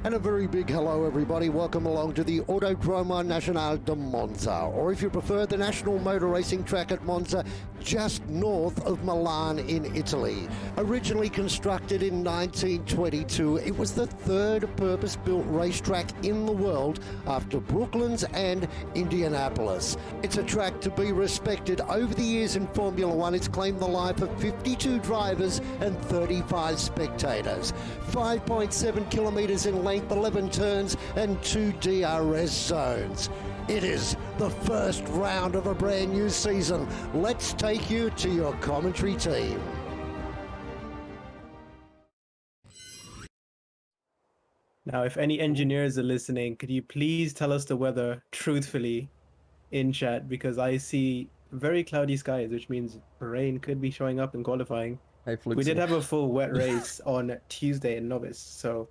And a very big hello everybody, welcome along to the Autodromo Nacional de Monza, or if you prefer, the National Motor Racing Track at Monza, just north of Milan in Italy. Originally constructed in 1922, it was the third purpose-built racetrack in the world after Brooklands and Indianapolis. It's a track to be respected. Over the years in Formula One, it's claimed the life of 52 drivers and 35 spectators. 5.7 kilometers in length, 11 turns and 2 DRS zones. It is the first round of a brand new season. Let's take you to your commentary team. Now, if any engineers are listening, could you please tell us the weather truthfully in chat? Because I see very cloudy skies, which means rain could be showing up in qualifying. Hey, we did have a full wet race on Tuesday in Novice, so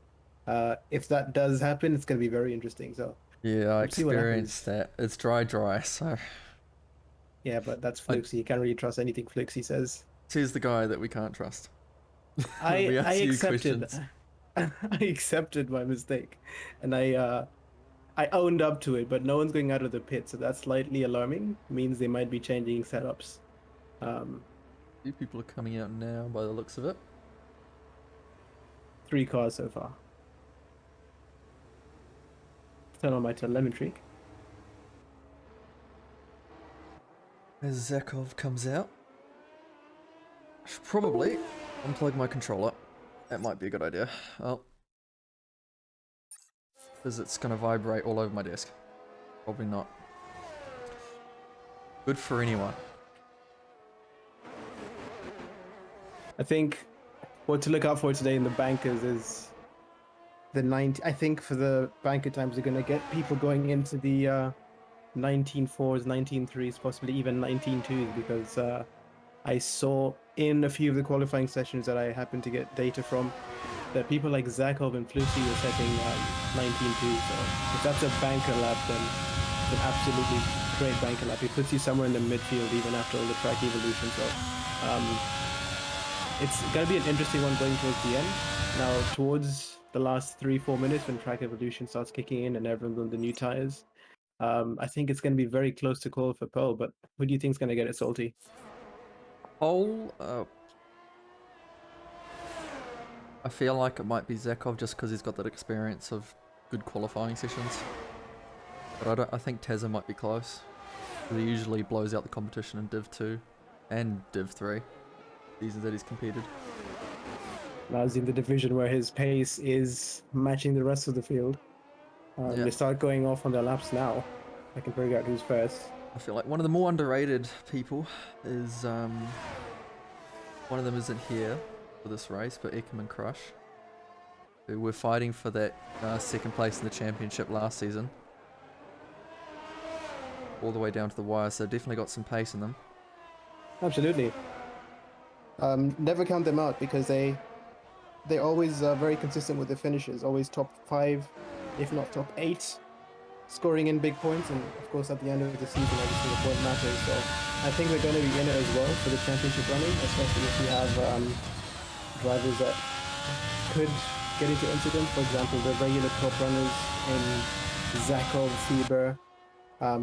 if that does happen, it's going to be very interesting. So yeah, I experienced that. It's dry, so... Yeah, but that's Fluxy. You can't really trust anything Fluxy says. He's the guy that we can't trust. I accepted my mistake, and I owned up to it, but no one's going out of the pit, so that's slightly alarming. Means they might be changing setups. Few people are coming out now by the looks of it. 3 cars so far. Turn on my telemetry. As Zakov comes out, I should probably unplug my controller. That might be a good idea. Oh, because it's going to vibrate all over my desk. Probably not. Good for anyone. I think what to look out for today in the bankers is the 90. I think for the banker times, they're going to get people going into the 19.4s, 19.3s, possibly even 19.2s, because I saw in a few of the qualifying sessions that I happened to get data from that people like Zakov and Flucy were setting 19.2. So if that's a banker lap, then it's an absolutely great banker lap. It puts you somewhere in the midfield even after all the track evolution. So it's going to be an interesting one going towards the end. Now, towards the last 3-4 minutes when track evolution starts kicking in and everyone's on the new tires, I think it's going to be very close to call for pole, but who do you think is going to get it, Salty? Pole, I feel like it might be Zakov just because he's got that experience of good qualifying sessions. But I think Tezza might be close. He usually blows out the competition in Div 2 and Div 3. Seasons that he's competed. Now he's in the division where his pace is matching the rest of the field. They start going off on their laps now. I can figure out who's first. I feel like one of the more underrated people is one of them isn't here for this race, but Ekam and Crush, who were fighting for that second place in the championship last season, all the way down to the wire. So definitely got some pace in them. Absolutely. Never count them out because they're always very consistent with their finishes. Always top 5, if not top 8. Scoring in big points, and of course at the end of the season every single point matters, so I think they're going to be in it as well for the championship running, especially if you have drivers that could get into incidents. For example, the regular top runners in Zakov, Fieber,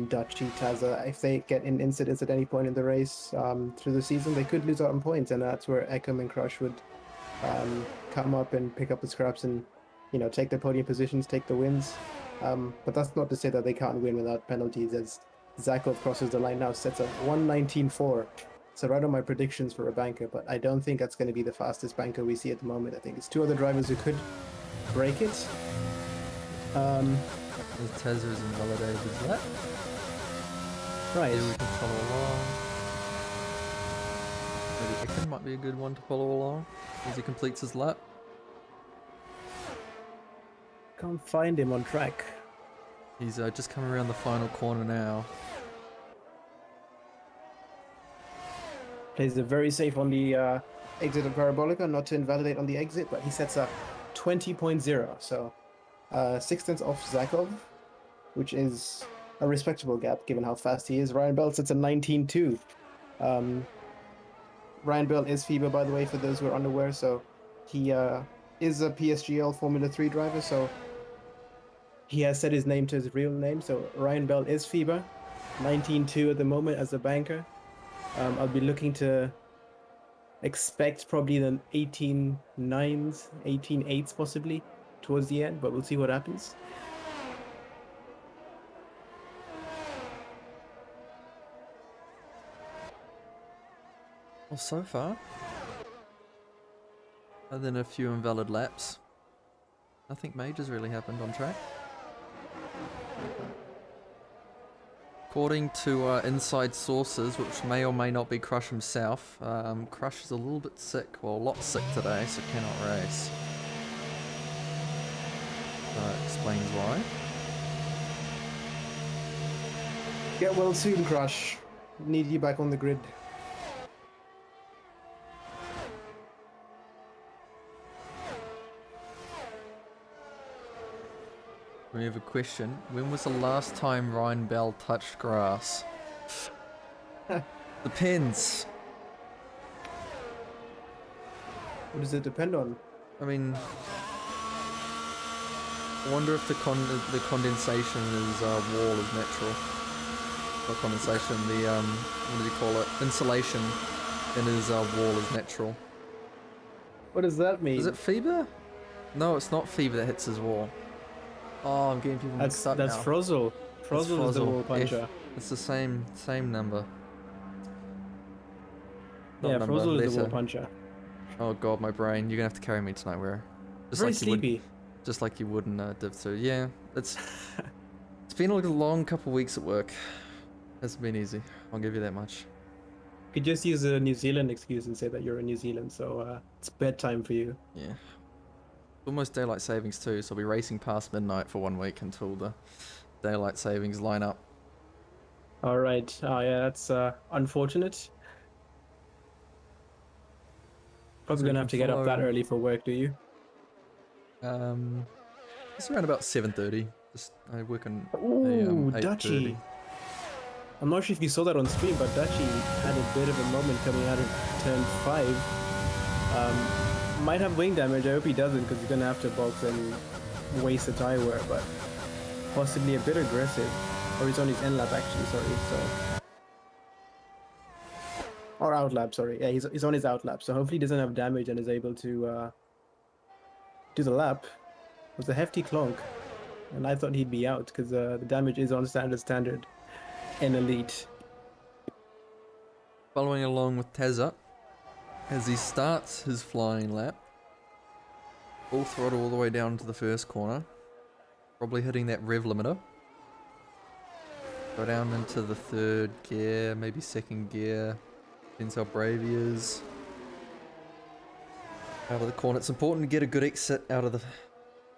Daci, Taza, if they get in incidents at any point in the race through the season, they could lose out on points, and that's where Ekam and Crush would come up and pick up the scraps and, you know, take the podium positions, take the wins. But that's not to say that they can't win without penalties, as Zakov crosses the line now, sets up 119.4. So right on my predictions for a banker, but I don't think that's going to be the fastest banker we see at the moment. I think it's two other drivers who could break it. Tezza is invalidated as that. Right. Yeah, we can follow along. Maybe Ekin might be a good one to follow along as he completes his lap. Can't find him on track. He's just coming around the final corner now. Plays it very safe on the exit of Parabolica, not to invalidate on the exit, but he sets up 20.0, so 6 tenths off Zakov, which is a respectable gap given how fast he is. Ryan Bell sits at 19.2. Ryan Bell is FIBA, by the way, for those who are unaware, so he is a PSGL Formula 3 driver, so he has set his name to his real name. So Ryan Bell is FIBA, 19.2 at the moment as a banker. I'll be looking to expect probably the 18.9s, 18.8s possibly towards the end, but we'll see what happens. Well, so far, other than a few invalid laps, nothing major's really happened on track. According to inside sources, which may or may not be Crush himself, Crush is a little bit sick, well, a lot sick today, so cannot race. That explains why. Get well soon, Crush. Need you back on the grid. We have a question. When was the last time Ryan Bell touched grass? Depends. What does it depend on? I mean, I wonder if the condensation in his wall is natural. Not condensation, the what do you call it? Insulation in his wall is natural. What does that mean? Is it fever? No, it's not fever that hits his wall. Oh, I'm getting people mixed up That's now. Frozzle. Frozzle is the wall puncher. It's the same number. Not Yeah, number, Frozzle is the wall letter. puncher. Oh god, my brain. You're gonna have to carry me tonight, where? Very sleepy. Just like you would in Div 2. Yeah, it's been a long couple weeks at work. Hasn't been easy. I'll give you that much. You could just use a New Zealand excuse and say that you're in New Zealand, so it's bedtime for you. Yeah. Almost daylight savings too, so I'll be racing past midnight for 1 week until the daylight savings line up. All right. Oh yeah, that's unfortunate. Probably gonna have to get up that early for work, do you? It's around about 7:30. I work on Ooh, 8:30. Dutchy. I'm not sure if you saw that on stream, but Dutchy had a bit of a moment coming out of turn 5. Might have wing damage. I hope he doesn't, because he's gonna have to box and waste the tire wear, but possibly a bit aggressive. Or he's on his end lap actually, sorry. So, or out lap, sorry. Yeah, he's on his out lap, so hopefully he doesn't have damage and is able to do the lap. It was a hefty clonk, and I thought he'd be out because the damage is on standard in elite. Following along with Tezza as he starts his flying lap. Full throttle all the way down to the first corner. Probably hitting that rev limiter. Go down into the third gear, maybe second gear. Depends how brave he is. Out of the corner. It's important to get a good exit out of the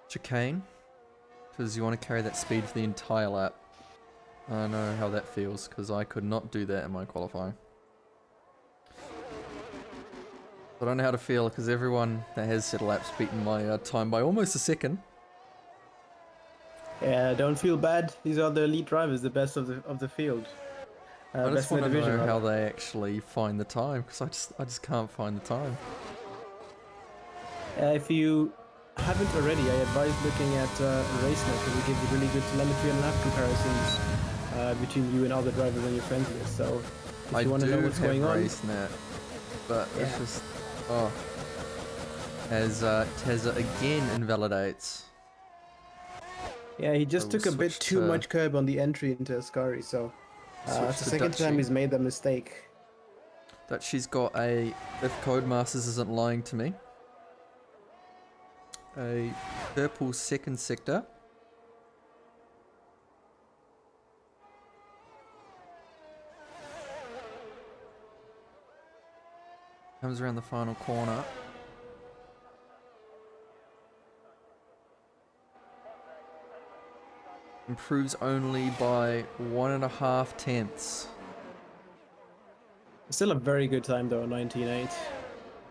chicane, because you want to carry that speed for the entire lap. I know how that feels, because I could not do that in my qualifying. I don't know how to feel, because everyone that has set laps beaten my time by almost a second. Yeah, don't feel bad. These are the elite drivers, the best of the field. I just want to division, know how they actually find the time, because I just can't find the time. If you haven't already, I advise looking at RaceNet, because it gives you really good telemetry and lap comparisons between you and other drivers on your friends list. So if you want to know what's going on, RaceNet, but yeah. it's just, oh, as Tezza again invalidates. Yeah, he just So took we'll a bit switch too to- much curb on the entry into Ascari, so Switch it's the to second time Dutchy. he's made that mistake. That she's got a, if Codemasters isn't lying to me, a purple second sector. Comes around the final corner. Improves only by 1.5 tenths. Still a very good time though, 19.8.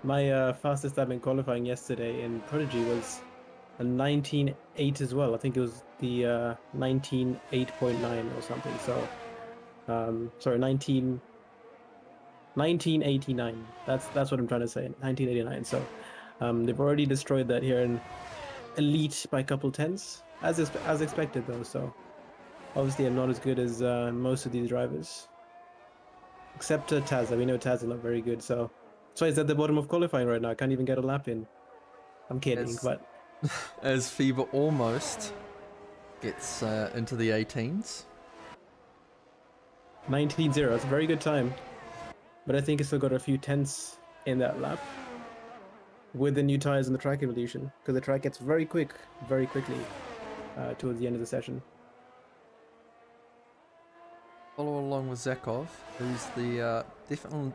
My fastest time in qualifying yesterday in Prodigy was a 19.8 as well. I think it was the 19.8.9 or something. So, sorry, 1989. That's what I'm trying to say. 1989. So, they've already destroyed that here in Elite by a couple tenths, as expected though. So, obviously, I'm not as good as most of these drivers, except Tazza. We know Tazza not very good, so that's why he's at the bottom of qualifying right now. Can't even get a lap in. I'm kidding, but As Fever almost gets into the 18s. 19.0. That's a very good time, but I think it's still got a few tenths in that lap with the new tires and the track evolution, because the track gets very quick, very quickly towards the end of the session. Follow along with Zakov, who's the definite?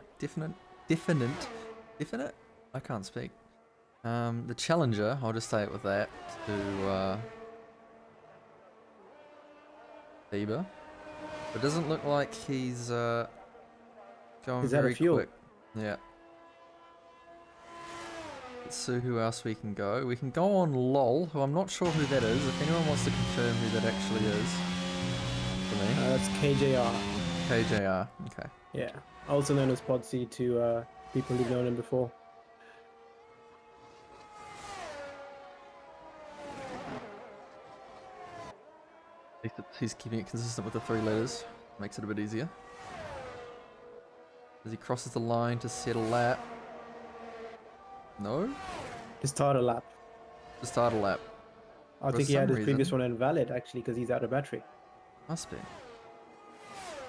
I can't speak. The challenger, I'll just say it with that, to Bieber. It doesn't look like he's going He's out of very fuel. quick. Yeah. Let's see who else we can go. We can go on LOL, who I'm not sure who that is. If anyone wants to confirm who that actually is, for me. That's KJR. KJR, okay. Yeah, also known as Podsy to people who've known him before. He's keeping it consistent with the 3 letters. Makes it a bit easier. As he crosses the line to set a lap. No? To start a lap. To start a lap. I For think he had some his previous reason. one invalid actually because he's out of battery. Must be.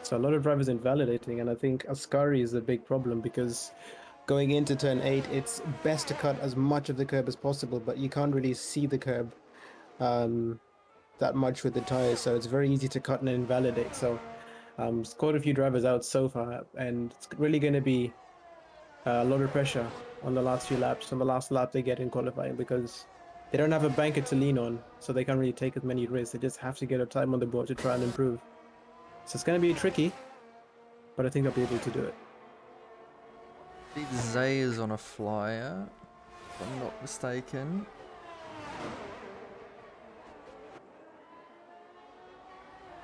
So a lot of drivers invalidating, and I think Ascari is a big problem because going into turn 8, it's best to cut as much of the curb as possible, but you can't really see the curb that much with the tires, so it's very easy to cut and invalidate. So it's quite a few drivers out so far, and it's really going to be a lot of pressure on the last few laps, on the last lap they get in qualifying, because they don't have a banker to lean on, so they can't really take as many risks. They just have to get a time on the board to try and improve. So it's going to be tricky, but I think they'll be able to do it. I think Zay is on a flyer, if I'm not mistaken.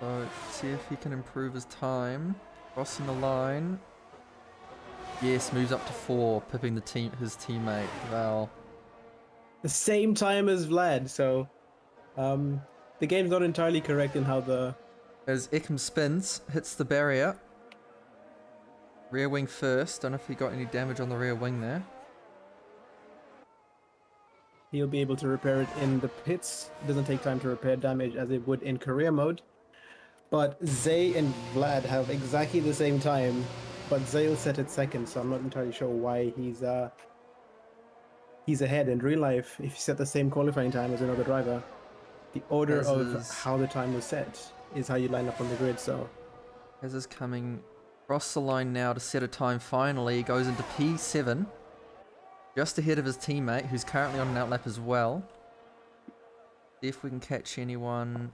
So, see if he can improve his time. Crossing the line. Yes, moves up to 4, pipping his teammate, Val. The same time as Vlad, so the game's not entirely correct in how the... As Eckham spins, hits the barrier. Rear wing first. Don't know if he got any damage on the rear wing there. He'll be able to repair it in the pits. It doesn't take time to repair damage as it would in career mode. But Zay and Vlad have exactly the same time, but Zay will set it second, so I'm not entirely sure why he's ahead. In real life, if you set the same qualifying time as another driver, the order of how the time was set is how you line up on the grid. So As is coming across the line now to set a time finally. He goes into P7. Just ahead of his teammate, who's currently on an outlap as well. See if we can catch anyone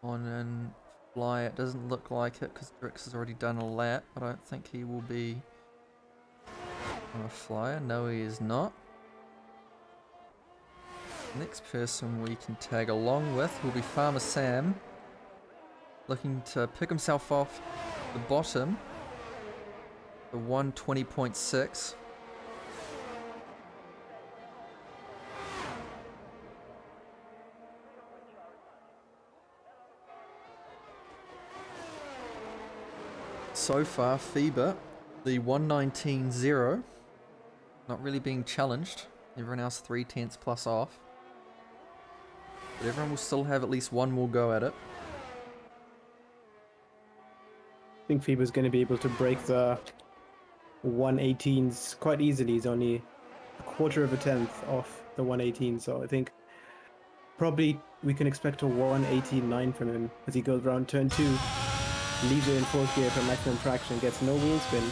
on an fly. It doesn't look like it because Drix has already done a lap. I don't think he will be on a flyer. No, he is not. Next person we can tag along with will be Farmer Sam. Looking to pick himself off the bottom. The 120.6. So far, Feber, the 119.0, not really being challenged. Everyone else 3/10 plus off. But everyone will still have at least one more go at it. I think Feber's going to be able to break the 118s quite easily. He's only a quarter of a tenth off the 118, so I think probably we can expect a 189 from him as he goes around turn 2, leaves it in 4th gear for maximum traction, gets no wheel spin,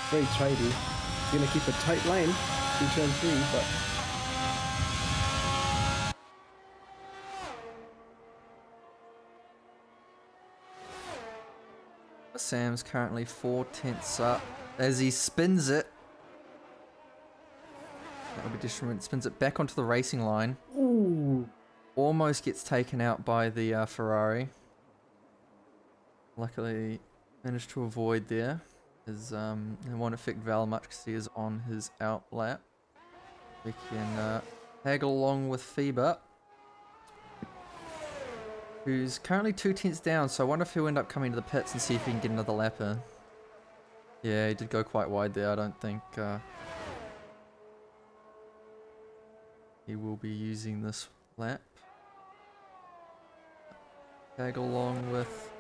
very tidy. He's going to keep a tight line through turn 3, but Sam's currently 4/10 up as he spins it. That'll be distant. Spins it back onto the racing line. ooh, Almost gets taken out by the Ferrari. Luckily, managed to avoid there. It won't affect Val much because he is on his out lap. We can haggle along with Feber, who's currently 2/10 down, so I wonder if he'll end up coming to the pits and see if he can get another lap in. Yeah, he did go quite wide there. I don't think he will be using this lap. Haggle along with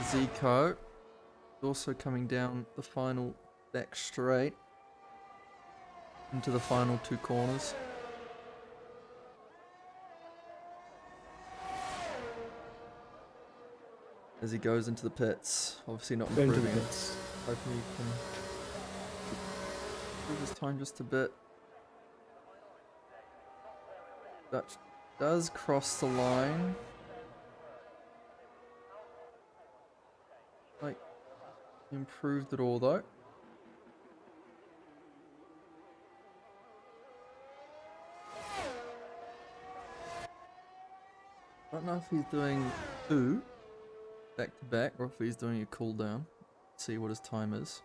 Zico. Also coming down the final back straight into the final 2 corners. As he goes into the pits, obviously not going to improving. the pits. Hoping he can improve his time just a bit. Dutch does cross the line. Like, improved it all though. I don't know if he's doing 2 back to back or if he's doing a cooldown. See what his time is.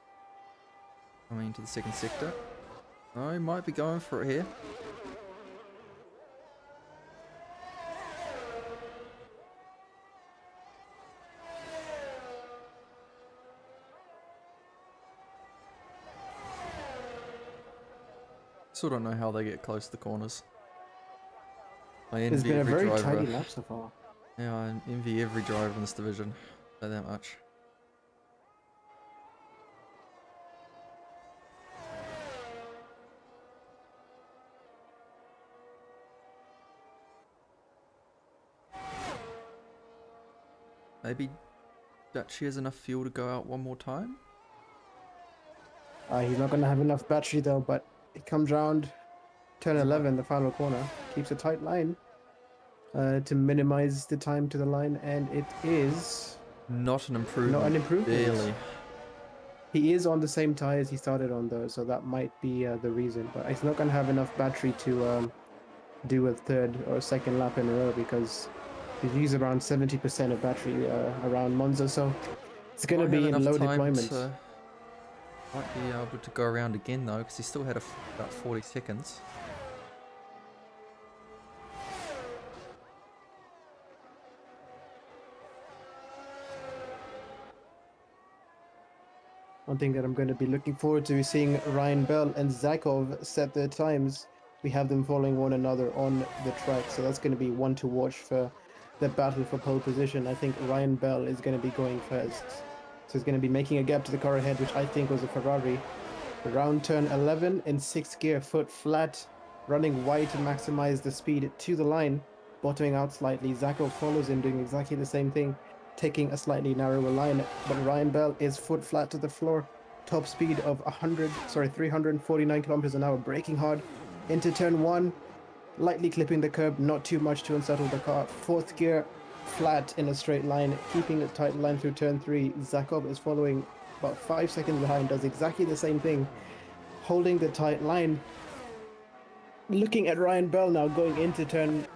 Coming into the 2nd sector. Oh, he might be going for it here. Still don't know how they get close to the corners. I It's envy been a every very driver. tidy lap so far. Yeah, I envy every driver in this division. Say that much. Maybe Dutchy has enough fuel to go out one more time? He's not going to have enough battery though, but he comes round turn 11, the final corner, keeps a tight line to minimize the time to the line, and it is Not an improvement. not an improvement. Barely. He is on the same tyres he started on though, so that might be the reason, but he's not going to have enough battery to do a 3rd or 2nd lap in a row because he's used around 70% of battery around Monza, so it's going to Might have be in enough low time deployment. Might be able to go around again though, because he still had about 40 seconds. One thing that I'm going to be looking forward to is seeing Ryan Bell and Zakov set their times. We have them following one another on the track, so that's going to be one to watch for the battle for pole position. I think Ryan Bell is going to be going first. So he's going to be making a gap to the car ahead, which I think was a Ferrari. Around turn 11 in 6th gear, foot flat, running wide to maximize the speed to the line, bottoming out slightly. Zakov follows him, doing exactly the same thing, taking a slightly narrower line, but Ryan Bell is foot flat to the floor, top speed of 349 kilometers an hour, braking hard into turn 1, lightly clipping the curb, not too much to unsettle the car. 4th gear, flat in a straight line, keeping a tight line through turn 3. Zakov is following about 5 seconds behind, does exactly the same thing, holding the tight line. Looking at Ryan Bell now going into turn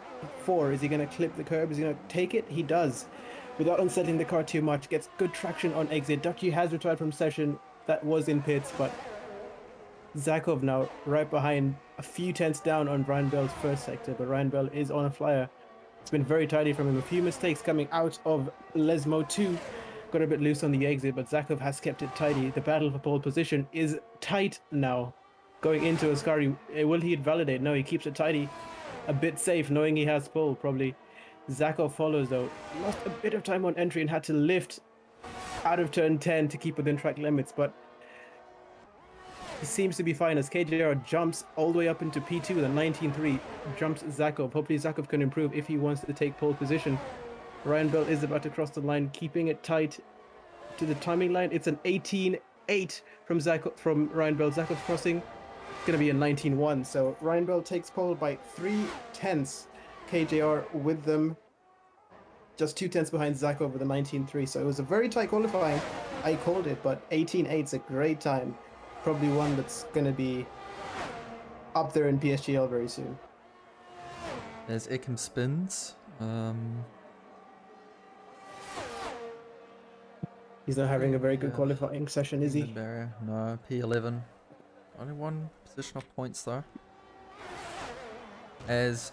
4, is he going to clip the curb? Is he going to take it? He does. Without unsettling the car too much, gets good traction on exit. Ducky has retired from session, that was in pits, but Zakov now right behind, a few tenths down on Ryan Bell's first sector, but Ryan Bell is on a flyer. It's been very tidy from him. A few mistakes coming out of Lesmo 2. Got a bit loose on the exit, but Zakov has kept it tidy. The battle for pole position is tight now. going into Ascari. Will he validate? No, he keeps it tidy. A bit safe, knowing he has pole, probably. Zakov follows, though. Lost a bit of time on entry and had to lift out of turn 10 to keep within track limits, but he seems to be fine as KJR jumps all the way up into P2 with a 19.3, jumps Zakov. Hopefully Zakov can improve if he wants to take pole position. Ryan Bell is about to cross the line, keeping it tight to the timing line. It's an 18.8 from Ryan Bell. Zakov's crossing. It's going to be a 19.1. So Ryan Bell takes pole by 3/10. KJR with them just 2/10 behind Zakov with a 19.3. So it was a very tight qualifying. I called it, but 18.8 is a great time. Probably one that's going to be up there in PSGL very soon. As Ekim spins. He's not having a very good qualifying session, is he? Barrier. No, P11. Only one position off points though. As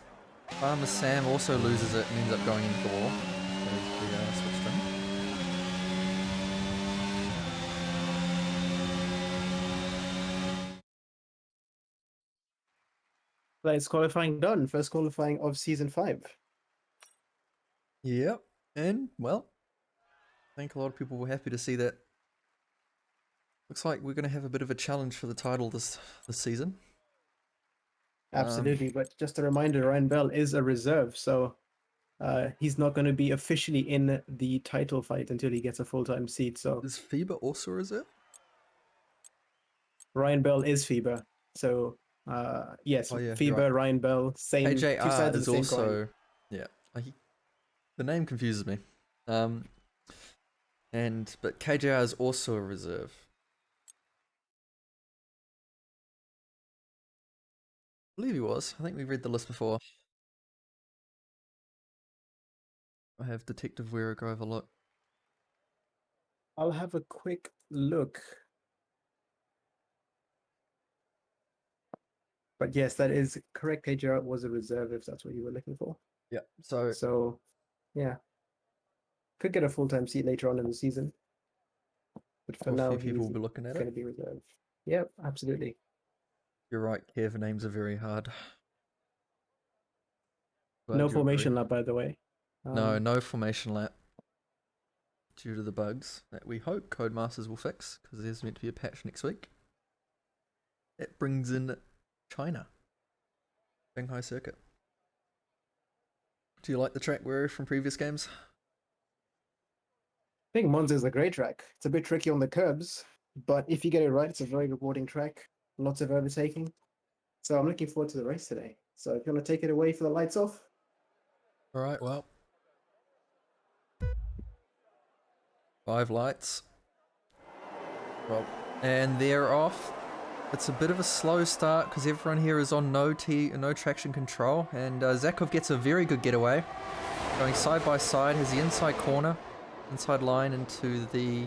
Farmer Sam also loses it and ends up going into the wall. There's the switch string. That's qualifying done. First qualifying of season 5. Yep. And, well, I think a lot of people were happy to see that. Looks like we're going to have a bit of a challenge for the title this season. Absolutely, but just a reminder, Ryan Bell is a reserve, so he's not going to be officially in the title fight until he gets a full-time seat. So is FIBA also a reserve? Ryan Bell is FIBA, so yes, Oh, yeah, FIBA, right. Ryan Bell, same. KJR two sides of is the same also coin. yeah. The name confuses me. But KJR is also a reserve. I believe he was. I think we read the list before. I have Detective Weir go have a look. I'll have a quick look. But yes, that is correct. KJR was a reserve if that's what you were looking for. Yeah. So yeah, could get a full-time seat later on in the season. But for now, a few people he's will be looking at going to it. be reserved. Yep, absolutely. You're right, Kev. Names are very hard. No formation lap, by the way. No formation lap. Due to the bugs that we hope Codemasters will fix, because there's meant to be a patch next week. That brings in China. Shanghai Circuit. Do you like the track we're from previous games? I think Monza is a great track. It's a bit tricky on the curbs, but if you get it right, it's a very rewarding track. Lots of overtaking. So I'm looking forward to the race today. So if you want to take it away for the lights off. All right, well. 5 lights. Well, and they're off. It's a bit of a slow start because everyone here is on no traction control, and Zakov gets a very good getaway. Going side by side, has the inside line into the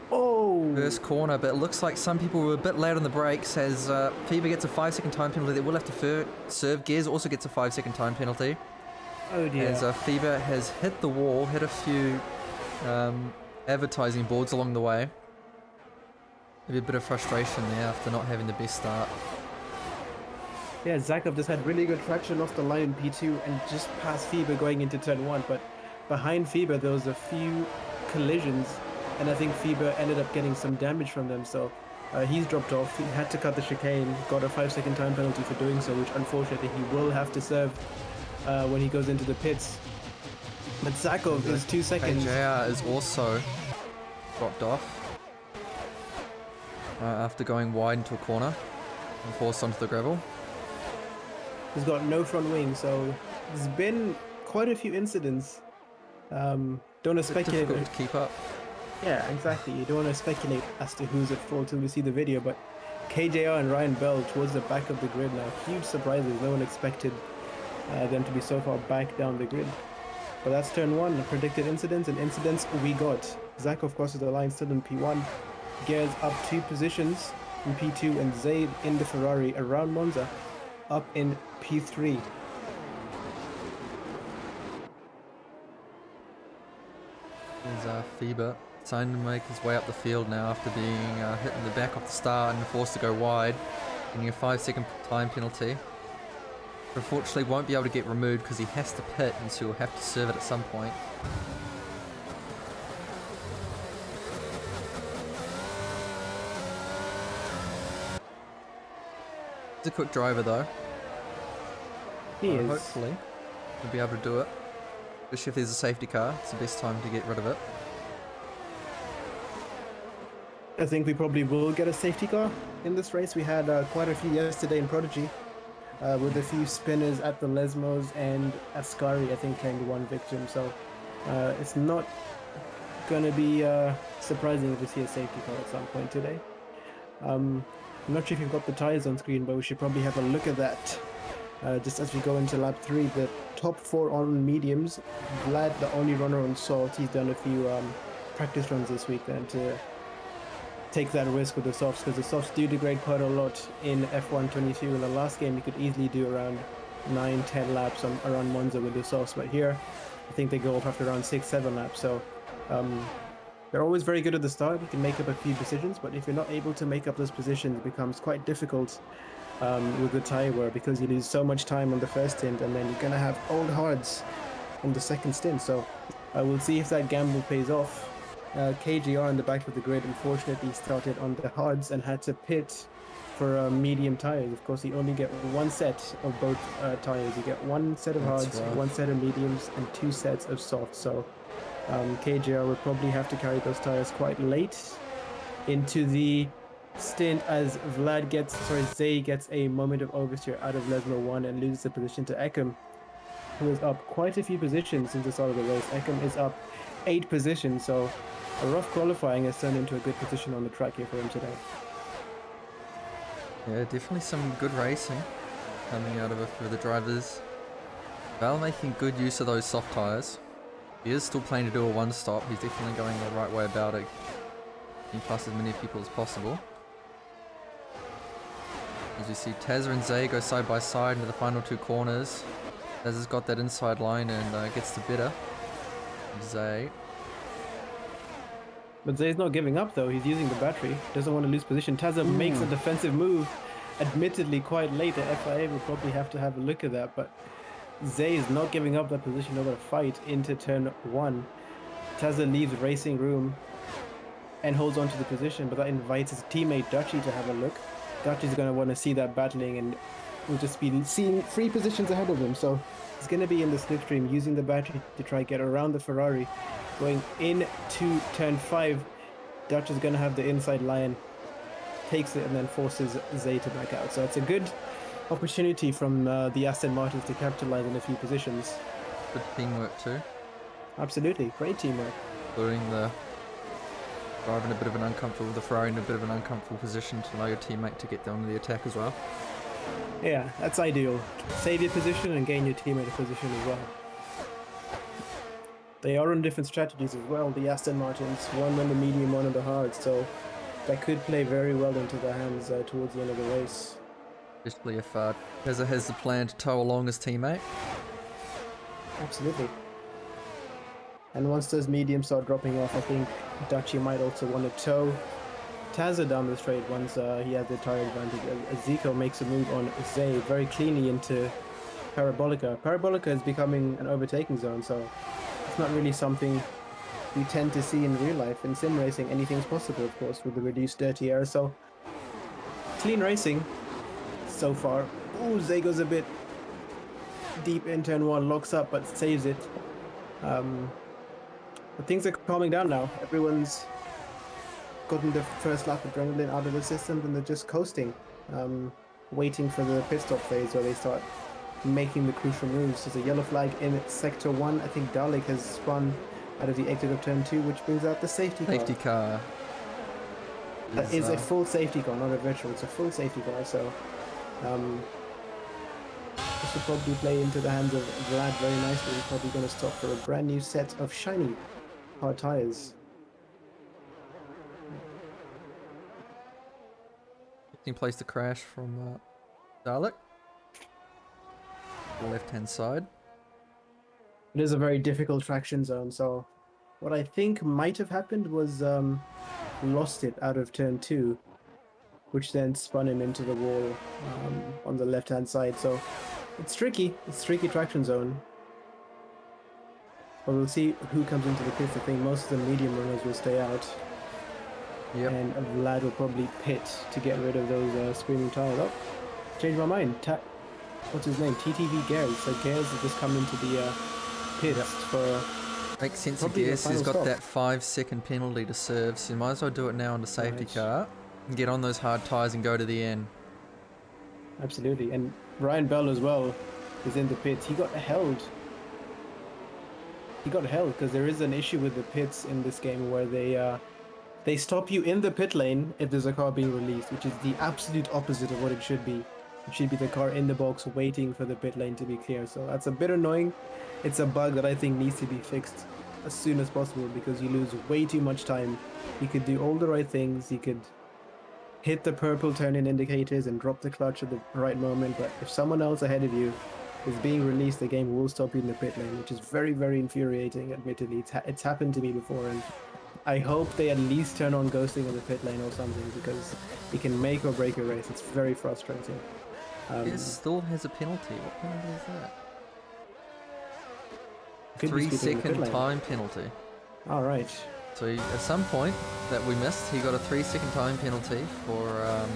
first corner, but it looks like some people were a bit late on the brakes as FIBA gets a 5-second time penalty. They will have to serve. Gears also gets a 5-second time penalty. Oh dear. As FIBA has hit the wall, hit a few advertising boards along the way. Maybe a bit of frustration there after not having the best start. Yeah, Zakov just had really good traction off the line in P2 and just past FIBA going into turn 1, but behind FIBA there was a few collisions, and I think FIBA ended up getting some damage from them, so he's dropped off. He had to cut the chicane, got a 5-second time penalty for doing so, which unfortunately he will have to serve when he goes into the pits. But Zakov is 2 seconds. KJR is also dropped off after going wide into a corner and forced onto the gravel. He's got no front wing, so there's been quite a few incidents. Don't want to speculate. Difficult to keep up. Yeah, exactly. You don't want to speculate as to who's at fault till we see the video, but KJR and Ryan Bell towards the back of the grid now. Huge surprises. No one expected them to be so far back down the grid. But that's turn 1. Predicted incidents, and incidents we got. Zakov crosses the line still in P1. Gears up 2 positions in P2, and Zaid in the Ferrari around Monza up in P3. There's FIBA trying to make his way up the field now after being hit in the back off the start and forced to go wide. getting a 5-second time penalty. Unfortunately, won't be able to get removed because he has to pit, and so he'll have to serve it at some point. He's a quick driver though. He is. Hopefully, he'll be able to do it. Especially if there's a safety car, it's the best time to get rid of it. I think we probably will get a safety car in this race. We had quite a few yesterday in Prodigy, with a few spinners at the Lesmos, and Ascari, I think, claimed one victim. So it's not going to be surprising to see a safety car at some point today. I'm not sure if you've got the tyres on screen, but we should probably have a look at that just as we go into lap 3. The top 4 on mediums. Vlad, the only runner on salt. He's done a few practice runs this week then to take that risk with the softs, because the softs do degrade quite a lot in F1 22. In the last game, you could easily do around 9-10 laps around Monza with the softs, but here I think they go up after around 6-7 laps. So they're always very good at the start. You can make up a few positions, but if you're not able to make up those positions, it becomes quite difficult with the tyre wear, because you lose so much time on the first stint, and then you're going to have old hards on the second stint. So we'll see if that gamble pays off. KGR in the back of the grid unfortunately started on the hards and had to pit for medium tires. Of course, you only get one set of both tires. You get one set of hards, one set of mediums, and 2 sets of softs. So KGR would probably have to carry those tires quite late into the stint, as Zay gets a moment of oversteer out of Lesmo 1 and loses the position to Eckham, who is up quite a few positions since the start of the race. Eckham is up 8 positions, so a rough qualifying has turned into a good position on the track here for him today. Yeah, definitely some good racing coming out of it for the drivers. Val making good use of those soft tyres. He is still planning to do a 1-stop. He's definitely going the right way about it. He pass as many people as possible. As you see, Tazza and Zay go side by side into the final 2 corners. Tazza's got that inside line and gets the better of Zay. But Zay's not giving up though. He's using the battery. Doesn't want to lose position. Tazza makes a defensive move, admittedly quite late. The FIA will probably have to have a look at that, but Zay is not giving up that position over the fight into turn 1. Tazza leaves racing room and holds on to the position, but that invites his teammate Dutchy to have a look. Dutchy's going to want to see that battling, and will just be seeing 3 positions ahead of him. So he's going to be in the slipstream, using the battery to try to get around the Ferrari. Going into turn 5, Dutch is going to have the inside line, takes it, and then forces Zay to back out. So it's a good opportunity from the Aston Martins to capitalize on a few positions. Good teamwork too. Absolutely, great teamwork. Including the driver in a bit of an uncomfortable, the Ferrari in a bit of an uncomfortable position to allow your teammate to get down to the attack as well. Yeah, that's ideal. Save your position and gain your teammate a position as well. They are on different strategies as well, the Aston Martins, one on the medium, one on the hard, so that could play very well into their hands towards the end of the race. Especially if Tezza has the plan to tow along his teammate. Absolutely. And once those mediums start dropping off, I think Dutchy might also want to tow Tazza down the straight once he has the tire advantage. Zico makes a move on Zay very cleanly into Parabolica. Parabolica is becoming an overtaking zone, so it's not really something we tend to see in real life. In sim racing, anything's possible, of course, with the reduced dirty air. So clean racing so far. Ooh, Zay goes a bit deep in turn 1, locks up, but saves it. But things are calming down now. Everyone's gotten the first lap adrenaline out of the system, and they're just coasting, waiting for the pit stop phase where they start making the crucial moves. There's a yellow flag in sector 1. I think Dalek has spun out of the exit of turn 2, which brings out the safety car. Safety car. That is a full safety car, not a virtual. It's a full safety car, so this will probably play into the hands of Vlad very nicely. He's probably going to stop for a brand new set of shiny hard tires. He plays the crash from Dalek. The left-hand side. It is a very difficult traction zone, so what I think might have happened was lost it out of turn 2. which then spun him into the wall on the left-hand side. So it's tricky. It's tricky traction zone. But we'll see who comes into the pits. I think most of the medium runners will stay out. Yep. And Vlad will probably pit to get rid of those screaming tires. Oh, changed my mind. What's his name? TTV Gers. So Gers has just come into the pits for... Makes sense of probably the Gers. He's final got stop. that 5-second penalty to serve, so you might as well do it now on the safety Right. car. And get on those hard tyres and go to the end. Absolutely. And Ryan Bell as well is in the pits. He got held. He got held because there is an issue with the pits in this game where they stop you in the pit lane if there's a car being released, which is the absolute opposite of what it should be. It should be the car in the box waiting for the pit lane to be clear. So that's a bit annoying. It's a bug that I think needs to be fixed as soon as possible because you lose way too much time. You could do all the right things. You could hit the purple turn-in indicators and drop the clutch at the right moment. But if someone else ahead of you is being released, the game will stop you in the pit lane, which is very, very infuriating, admittedly. It's happened to me before, and I hope they at least turn on ghosting in the pit lane or something, because it can make or break a race. It's very frustrating. Gers still has a penalty. What penalty is that? Could be speaking in the pit 3-second lane. time penalty. All right. So at some point that we missed, he got a 3-second time penalty for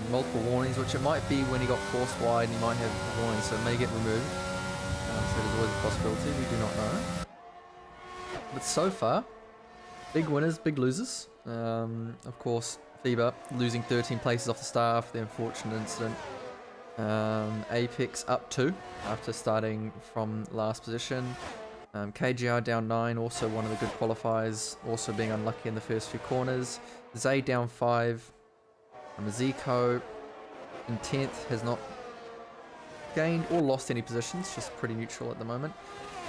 multiple warnings, which it might be when he got forced wide and he might have a warning, so it may get removed. So there's always a possibility, we do not know. But so far, big winners, big losers. Of course, FIBA losing 13 places off the start after the unfortunate incident. Apex up 2 after starting from last position. KGR down 9, also one of the good qualifiers, also being unlucky in the first few corners. Zay down 5. Zico in 10th has not gained or lost any positions, just pretty neutral at the moment.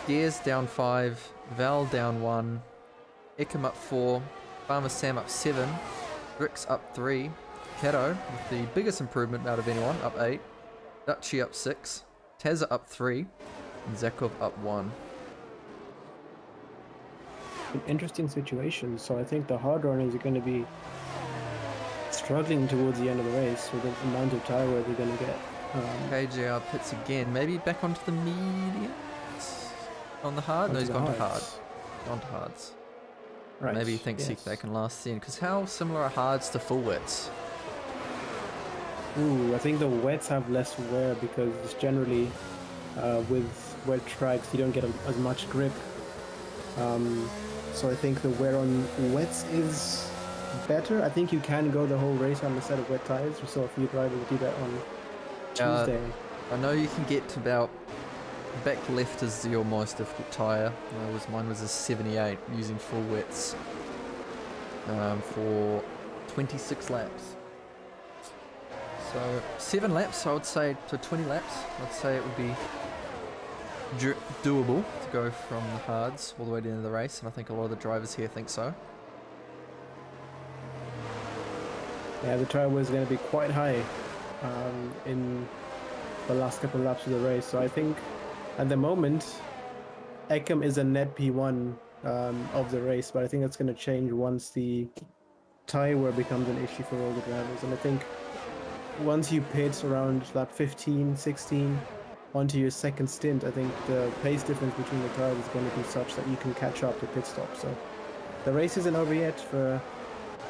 Gears down 5, Val down 1, Ekim up 4, Farmer Sam up 7, Drix up 3, Kato with the biggest improvement out of anyone up 8, Dutchy up 6, Tezza up 3, and Zakov up 1. An interesting situation. So I think the hard runners are going to be struggling towards the end of the race with the amount of tire wear they're going to get. KGR pits again, maybe back onto the mediums? On the hard? No, he's gone to hard. Gone to hards. Right. Maybe he thinks yes. they can last the end, because how similar are hards to full wets? Ooh, I think the wets have less wear because it's generally with wet tracks you don't get as much grip. So I think the wear on wets is better. I think you can go the whole race on a set of wet tires. We saw a few drivers do that on Tuesday. I know you can get to about back left is your most difficult tyre. Mine was a 78 using full wets for 26 laps. So 7 laps, I would say, to 20 laps. I'd say it would be doable to go from the hards all the way to the end of the race, and I think a lot of the drivers here think so. Yeah, the tire was going to be quite high in the last couple of laps of the race. So I think at the moment, Ekim is a net P1 of the race, but I think that's going to change once the tire wear becomes an issue for all the drivers. And I think once you pit around lap 15, 16, onto your second stint, I think the pace difference between the tires is going to be such that you can catch up to pit stop. So the race isn't over yet for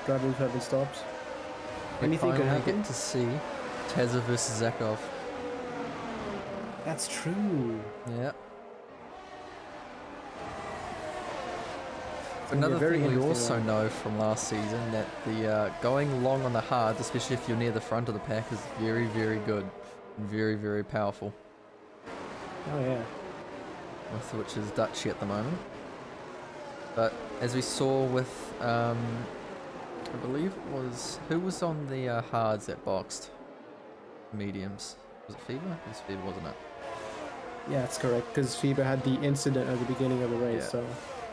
drivers who haven't stopped. Anything could happen. Get to see Tezza versus Zakov. That's true. Yeah. It's gonna be Another a very thing we interesting also one. know from last season that the going long on the hards, especially if you're near the front of the pack, is very, very good and very, very powerful. Oh yeah. With which is Dutchy at the moment. But as we saw with, I believe it was, who was on the hards that boxed? Mediums. Was it FIBA? It was FIBA, wasn't it? Yeah, that's correct. Because FIBA had the incident at the beginning of the race, Yeah. so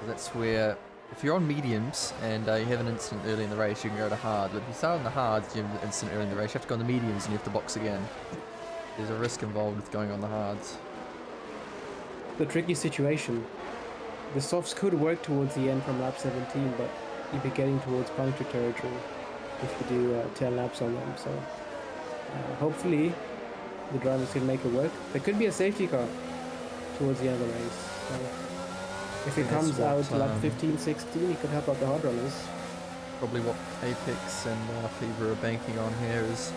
That's where, if you're on mediums and you have an incident early in the race, you can go to hard. But if you start on the hards, you have an incident early in the race, you have to go on the mediums and you have to box again. There's a risk involved with going on the hards. the tricky situation. The softs could work towards the end from lap 17, but you'd be getting towards puncture territory if you do 10 laps on them. So Hopefully, the drivers can make it work. There could be a safety car towards the end of the race. So if it think that's comes out what, to like 15, 16, he could help out the hard runners. Probably what Apex and Fever are banking on here is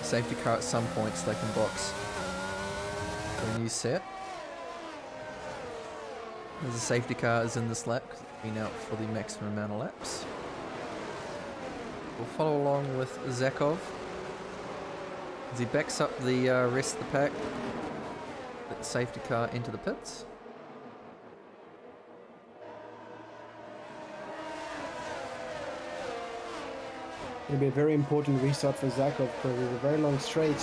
safety car at some points they can box for a new set. As a safety car is in this lap because it's been out for the maximum amount of laps. We'll follow along with Zakov as he backs up the rest of the pack. Let the safety car into the pits. It'll be a very important restart for Zakov because there's a very long straight,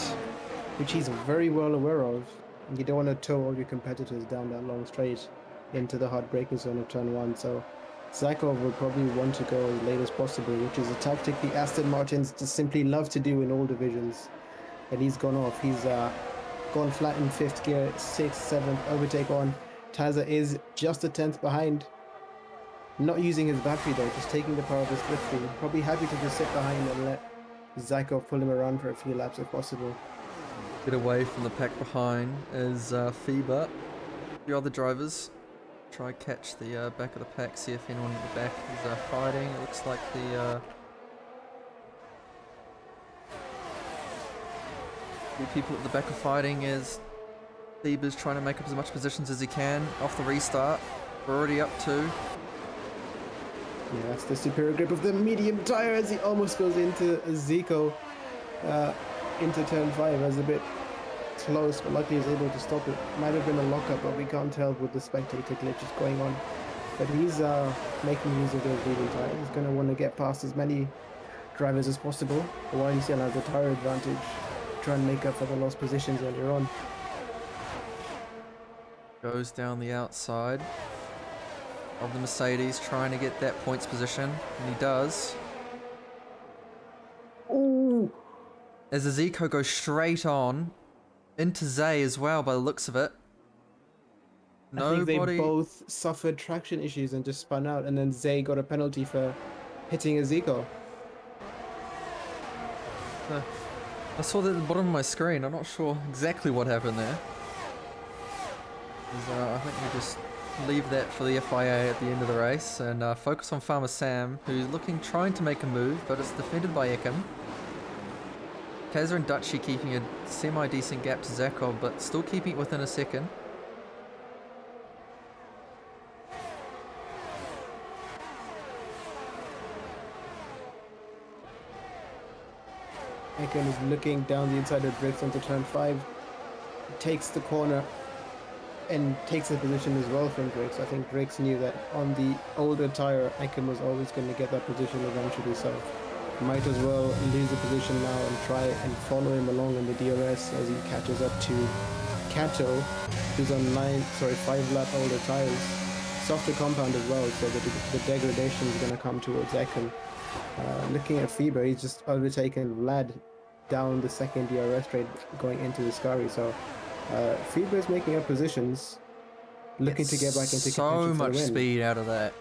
which he's very well aware of. And you don't want to tow all your competitors down that long straight into the hard braking zone of turn 1. So Zakov will probably want to go as late as possible, which is a tactic the Aston Martins just simply love to do in all divisions. And he's gone off. He's gone flat in 5th gear, 6th, 7th, overtake on. Taza is just a 10th behind. Not using his battery though, just taking the power of his slipstream. Probably happy to just sit behind and let Zakov pull him around for a few laps if possible. Get away from the pack behind is Feber. The other drivers try catch the back of the pack, see if anyone at the back is fighting. It looks like the people at the back are fighting as Feber's trying to make up as much positions as he can off the restart. We're already up 2. Yeah, that's the superior grip of the medium tire as he almost goes into Zico into turn 5. That's a bit close, but luckily he's able to stop it. Might have been a lockup, but we can't tell with the spectator glitches going on. But he's making use of those medium tires. He's going to want to get past as many drivers as possible, while he still has the tire advantage, try and make up for the lost positions earlier on. Goes down the outside of the Mercedes, trying to get that points position, and he does. Ooh! As the Zico goes straight on into Zay as well, by the looks of it. I think they Nobody. both suffered traction issues and just spun out, and then Zay got a penalty for hitting a Zico. I saw that at the bottom of my screen. I'm not sure exactly what happened there. I think we just leave that for the FIA at the end of the race and focus on Farmer Sam, who's trying to make a move, but it's defended by Ekim. Kazza and Dutchy keeping a semi-decent gap to Zakov, but still keeping it within a second. Ekim is looking down the inside of Briggs onto turn 5. Takes the corner and takes a position as well from Briggs. I think Briggs knew that on the older tire, Ekim was always going to get that position eventually, so might as well lose the position now and try and follow him along in the DRS as he catches up to Kato, who's on 5 lap older tires. Softer compound as well, so the degradation is going to come towards Ekim. Looking at Feber, he's just overtaken Vlad down the second DRS straight going into the Scari, so Feber is making up positions, looking to get back into so contention for much the win. speed out of that.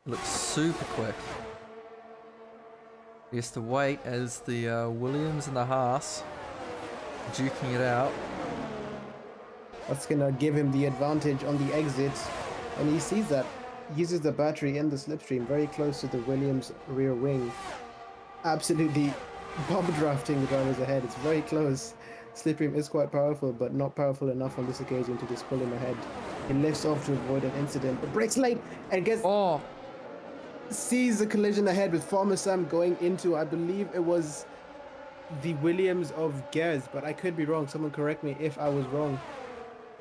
Looks super quick. He has to wait as the Williams and the Haas duking it out. That's going to give him the advantage on the exit, and he sees that. Uses the battery in the slipstream very close to the Williams rear wing. Absolutely bomb drafting the drivers ahead. It's very close. Slipstream is quite powerful, but not powerful enough on this occasion to just pull him ahead. He lifts off to avoid an incident, but brakes late and sees the collision ahead with Farmer Sam going into, I believe it was the Williams of Gers, but I could be wrong. Someone correct me if I was wrong.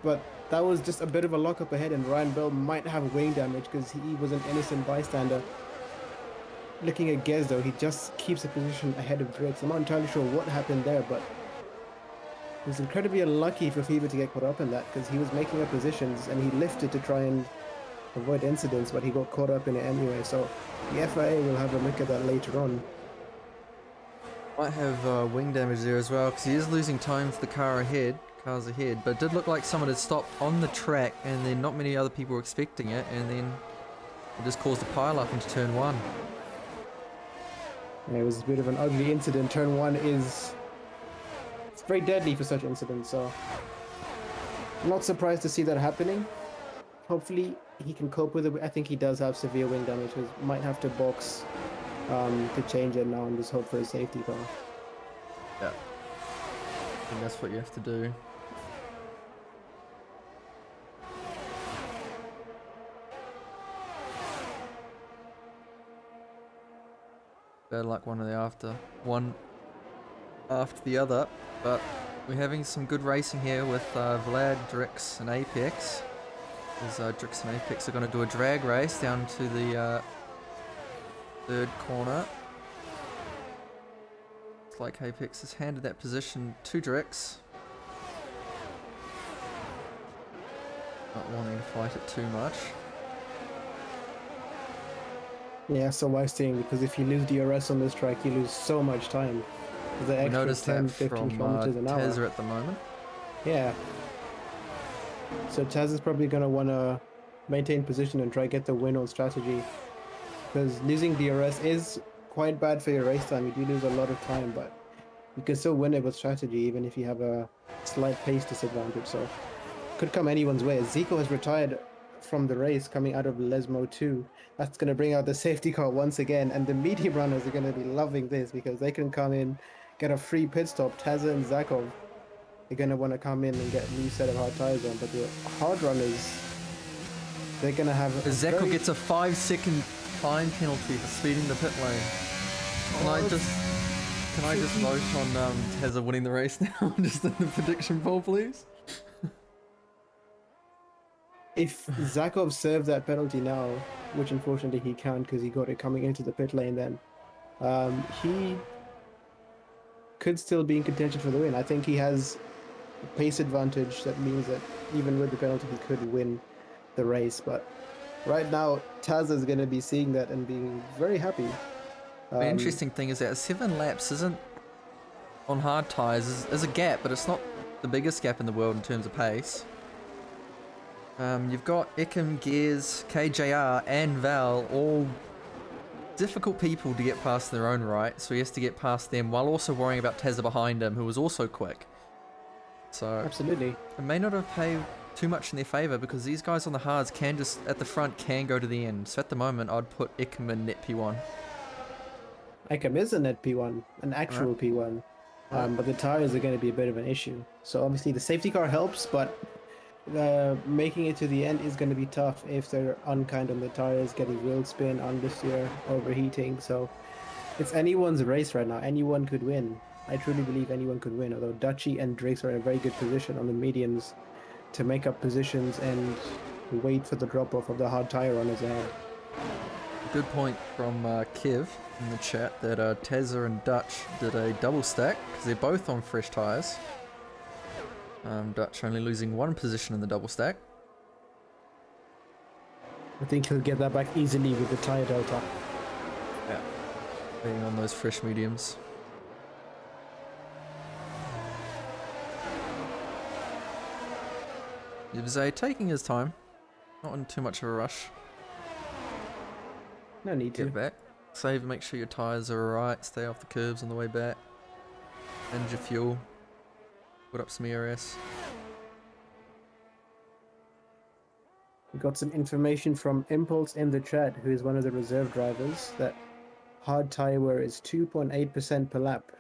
But that was just a bit of a lockup ahead, and Ryan Bell might have wing damage because he was an innocent bystander. Looking at Gers though, he just keeps a position ahead of Drake. I'm not entirely sure what happened there, but it was incredibly unlucky for Fever to get caught up in that because he was making up positions and he lifted to try and avoid incidents, but he got caught up in it anyway. So the FIA will have a look at that later on. Might have wing damage there as well because he is losing time to the cars ahead, but it did look like someone had stopped on the track and then not many other people were expecting it, and then it just caused a pile up into turn 1. And it was a bit of an ugly incident. Turn 1 is it's very deadly for such incidents, so I'm not surprised to see that happening. Hopefully he can cope with it. I think he does have severe wing damage, so he might have to box to change it now and just hope for a safety car. Yeah. I think that's what you have to do. Bad luck one after the other, but we're having some good racing here with Vlad, Drix and Apex. As Drix and Apex are going to do a drag race down to the third corner. Looks like Apex has handed that position to Drix. Not wanting to fight it too much. Yeah, so wise thing, because if you lose DRS on this track, you lose so much time. The We extra noticed 10, that 15 from kilometers an hour. Tezza at the moment. Yeah. So Taz is probably going to want to maintain position and try to get the win on strategy. Because losing DRS is quite bad for your race time. You do lose a lot of time, but you can still win it with strategy, even if you have a slight pace disadvantage. So could come anyone's way. Zico has retired from the race coming out of Lesmo 2. That's going to bring out the safety car once again, and the medium runners are going to be loving this because they can come in, get a free pit stop. Tazza and Zakov are going to want to come in and get a new set of hard tires on, but the hard runners, they're going to have Zeko gets a 5-second fine penalty for speeding the pit lane. Can I just vote on Tezza winning the race now? Just in the prediction poll, please. If Zakov served that penalty now, which unfortunately he can't because he got it coming into the pit lane then, he could still be in contention for the win. I think he has a pace advantage that means that even with the penalty he could win the race. But right now, Taz is going to be seeing that and being very happy. The interesting thing is that 7 laps isn't on hard tyres. There's a gap, but it's not the biggest gap in the world in terms of pace. You've got Ikem, Gears, KJR and Val, all difficult people to get past in their own right, so he has to get past them while also worrying about Tezza behind him, who was also quick. So Absolutely. it may not have paid too much in their favour because these guys on the hards can just, at the front, can go to the end. So at the moment, I'd put Ikem in net P1. Ikem is a net P1, an actual P1, but the tires are going to be a bit of an issue. So obviously the safety car helps, but making it to the end is going to be tough if they're unkind on the tires, getting wheel spin, understeer, overheating. So it's anyone's race right now. Anyone could win. I truly believe anyone could win, although Dutchy and Drakes are in a very good position on the mediums to make up positions and wait for the drop-off of the hard tire runners ahead. Good point from Kev in the chat that Tezza and Dutch did a double stack because they're both on fresh tyres. Dutch only losing 1 position in the double stack. I think he'll get that back easily with the tire delta. Yeah. Being on those fresh mediums. Yvzay taking his time. Not in too much of a rush. No need to. Get back. Save, make sure your tyres are alright. Stay off the curves on the way back. And your fuel. Put up some ERS. We got some information from Impulse in the chat, who is one of the reserve drivers, that hard tire wear is 2.8% per lap.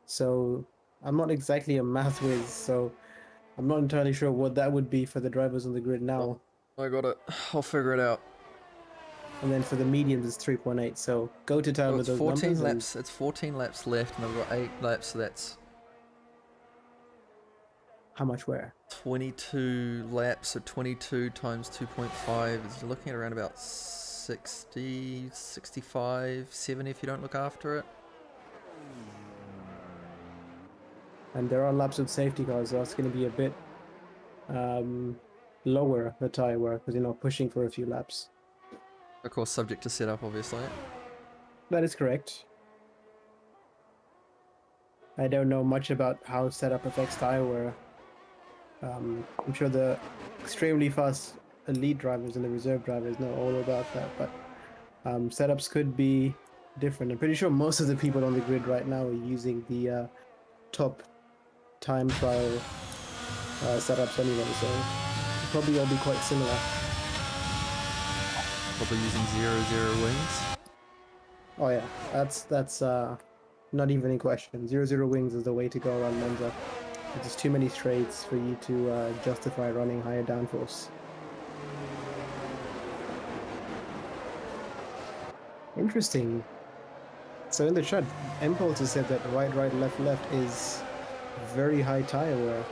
So I'm not exactly a math whiz, so I'm not entirely sure what that would be for the drivers on the grid now. I got it. I'll figure it out. And then for the mediums, it's 3.8. So go to town So with it's those 14 numbers. laps. It's 14 laps left, and I've got 8 laps. So that's How much wear? 22 laps. So 22 times 2.5 is you're looking at around about 60, 65, 70 if you don't look after it. And there are laps with safety cars, so that's going to be a bit lower, the tire wear, because you're not pushing for a few laps. Of course, subject to setup, obviously. That is correct. I don't know much about how setup affects tire wear. I'm sure the extremely fast elite drivers and the reserve drivers know all about that, but setups could be different. I'm pretty sure most of the people on the grid right now are using the top time trial setups anyway, so it'll probably all be quite similar. Probably using 0-0 wings. Oh yeah, that's not even in question. 0-0 wings is the way to go around Monza. There's just too many straights for you to justify running higher downforce. Interesting. So in the chat, Impulse has said that right, left, left is very high tire wear.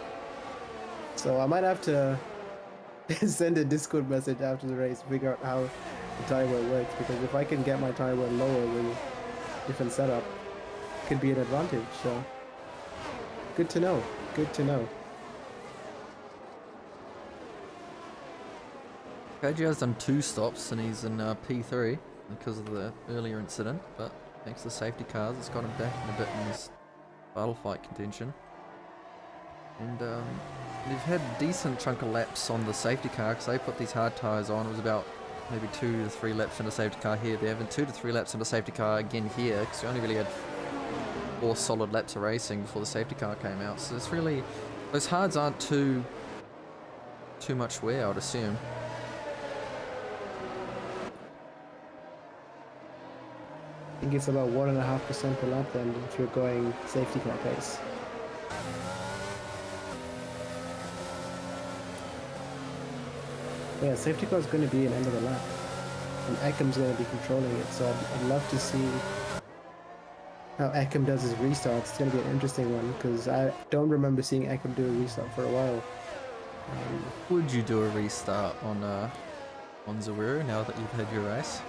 So I might have to send a Discord message after the race, figure out how the tire wear works, because if I can get my tire wear lower with different setup, it could be an advantage. So good to know. Good to know. KJ has done 2 stops and he's in P3 because of the earlier incident, but thanks to the safety cars, it's got him back in a bit in his battle fight contention. And they've had a decent chunk of laps on the safety car because they put these hard tyres on. It was about maybe 2 to 3 laps in the safety car here. They're having 2 to 3 laps in the safety car again here because we only really had 4 solid laps of racing before the safety car came out. So it's really, those hards aren't too much wear, I would assume. I think it's about 1.5% per lap then if you're going safety car pace. Yeah, safety car is going to be an end of the lap, and Eckham's going to be controlling it. So I'd love to see how Eckham does his restarts. It's going to be an interesting one because I don't remember seeing Eckham do a restart for a while. Would you do a restart on Zawiru now that you've had your race?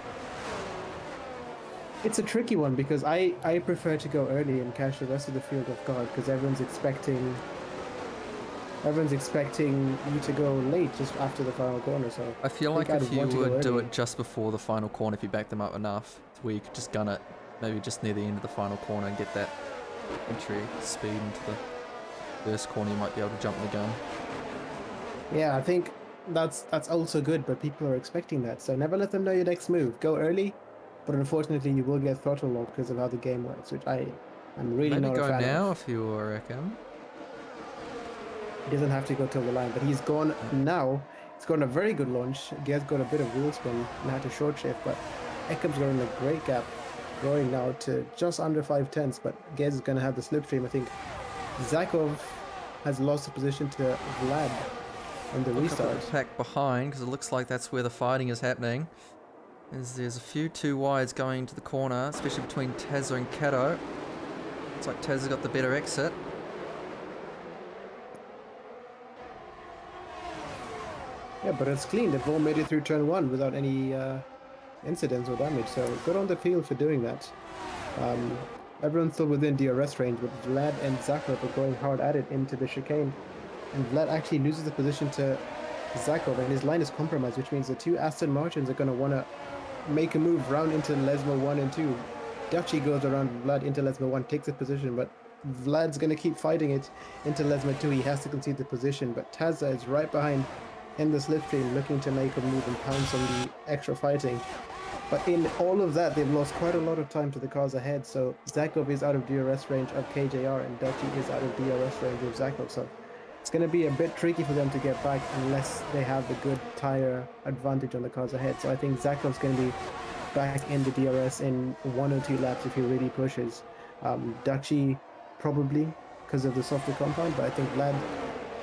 It's a tricky one because I prefer to go early and catch the rest of the field off guard because everyone's expecting you to go late just after the final corner. So I feel like if you would do early. it just before the final corner, if you back them up enough, where you could just gun it, maybe just near the end of the final corner and get that entry speed into the first corner, you might be able to jump the gun. Yeah, I think that's also good, but people are expecting that. So never let them know your next move. Go early, but unfortunately you will get throttle locked because of how the game works, which I'm really Maybe not a go fan now of. if you reckon. He doesn't have to go till the line, but he's gone now. He's got a very good launch. Gaz got a bit of wheel spin and had to short shift, but Eckham's got in a great gap, going now to just under 5/10. But Gaz is going to have the slipstream. I think Zakov has lost the position to Vlad on the Look up restart. at the pack behind, because it looks like that's where the fighting is happening. There's a few 2 wides going into the corner, especially between Tazza and Kato. Looks like Tazza's got the better exit. Yeah, but it's clean. They've all made it through turn 1 without any incidents or damage. So good on the field for doing that. Everyone's still within DRS range, but Vlad and Zakov are going hard at it into the chicane. And Vlad actually loses the position to Zakov, and his line is compromised, which means the 2 Aston Martins are going to want to make a move round into Lesmo 1 and 2. Dutchy goes around Vlad into Lesmo 1, takes the position, but Vlad's going to keep fighting it into Lesmo 2. He has to concede the position, but Tazza is right behind in the slipstream looking to make a move and pounce on the extra fighting. But in all of that, they've lost quite a lot of time to the cars ahead. So Zakov is out of DRS range of KJR, and Dutchy is out of DRS range of Zakov. So it's going to be a bit tricky for them to get back unless they have the good tire advantage on the cars ahead. So I think Zakov's going to be back in the DRS in 1 or 2 laps if he really pushes. Dutchy probably because of the softer compound, but I think Vlad,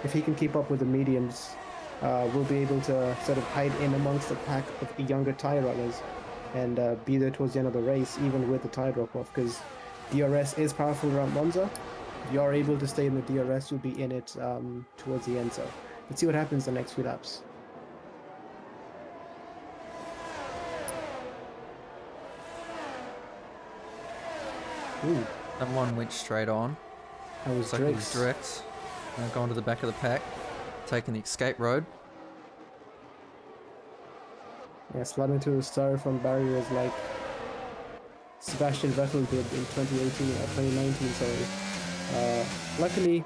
if he can keep up with the mediums, will be able to sort of hide in amongst the pack of younger tire runners and be there towards the end of the race, even with the tire drop-off, because DRS is powerful around Monza. If you are able to stay in the DRS, you'll be in it towards the end. So let's see what happens the next few laps. Ooh, Someone went straight on. that was Looks like it was Drix. direct. Now going to the back of the pack, taking the escape road. Yeah, sliding through the styrofoam barriers like Sebastian Vettel did in 2019, sorry. Luckily,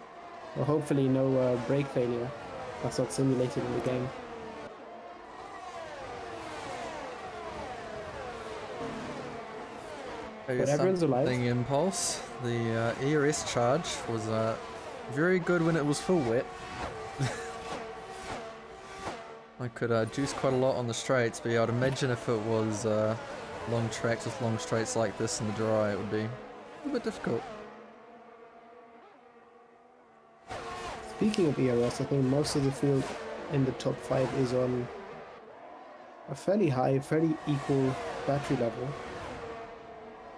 or hopefully, no brake failure. That's not simulated in the game. everyone's alive. Something impulse. The ERS charge was very good when it was full wet. I could juice quite a lot on the straights, but yeah, I'd imagine if it was long tracks with long straights like this in the dry, it would be a bit difficult. Speaking of ERS, I think most of the field in the top 5 is on a fairly high, fairly equal battery level.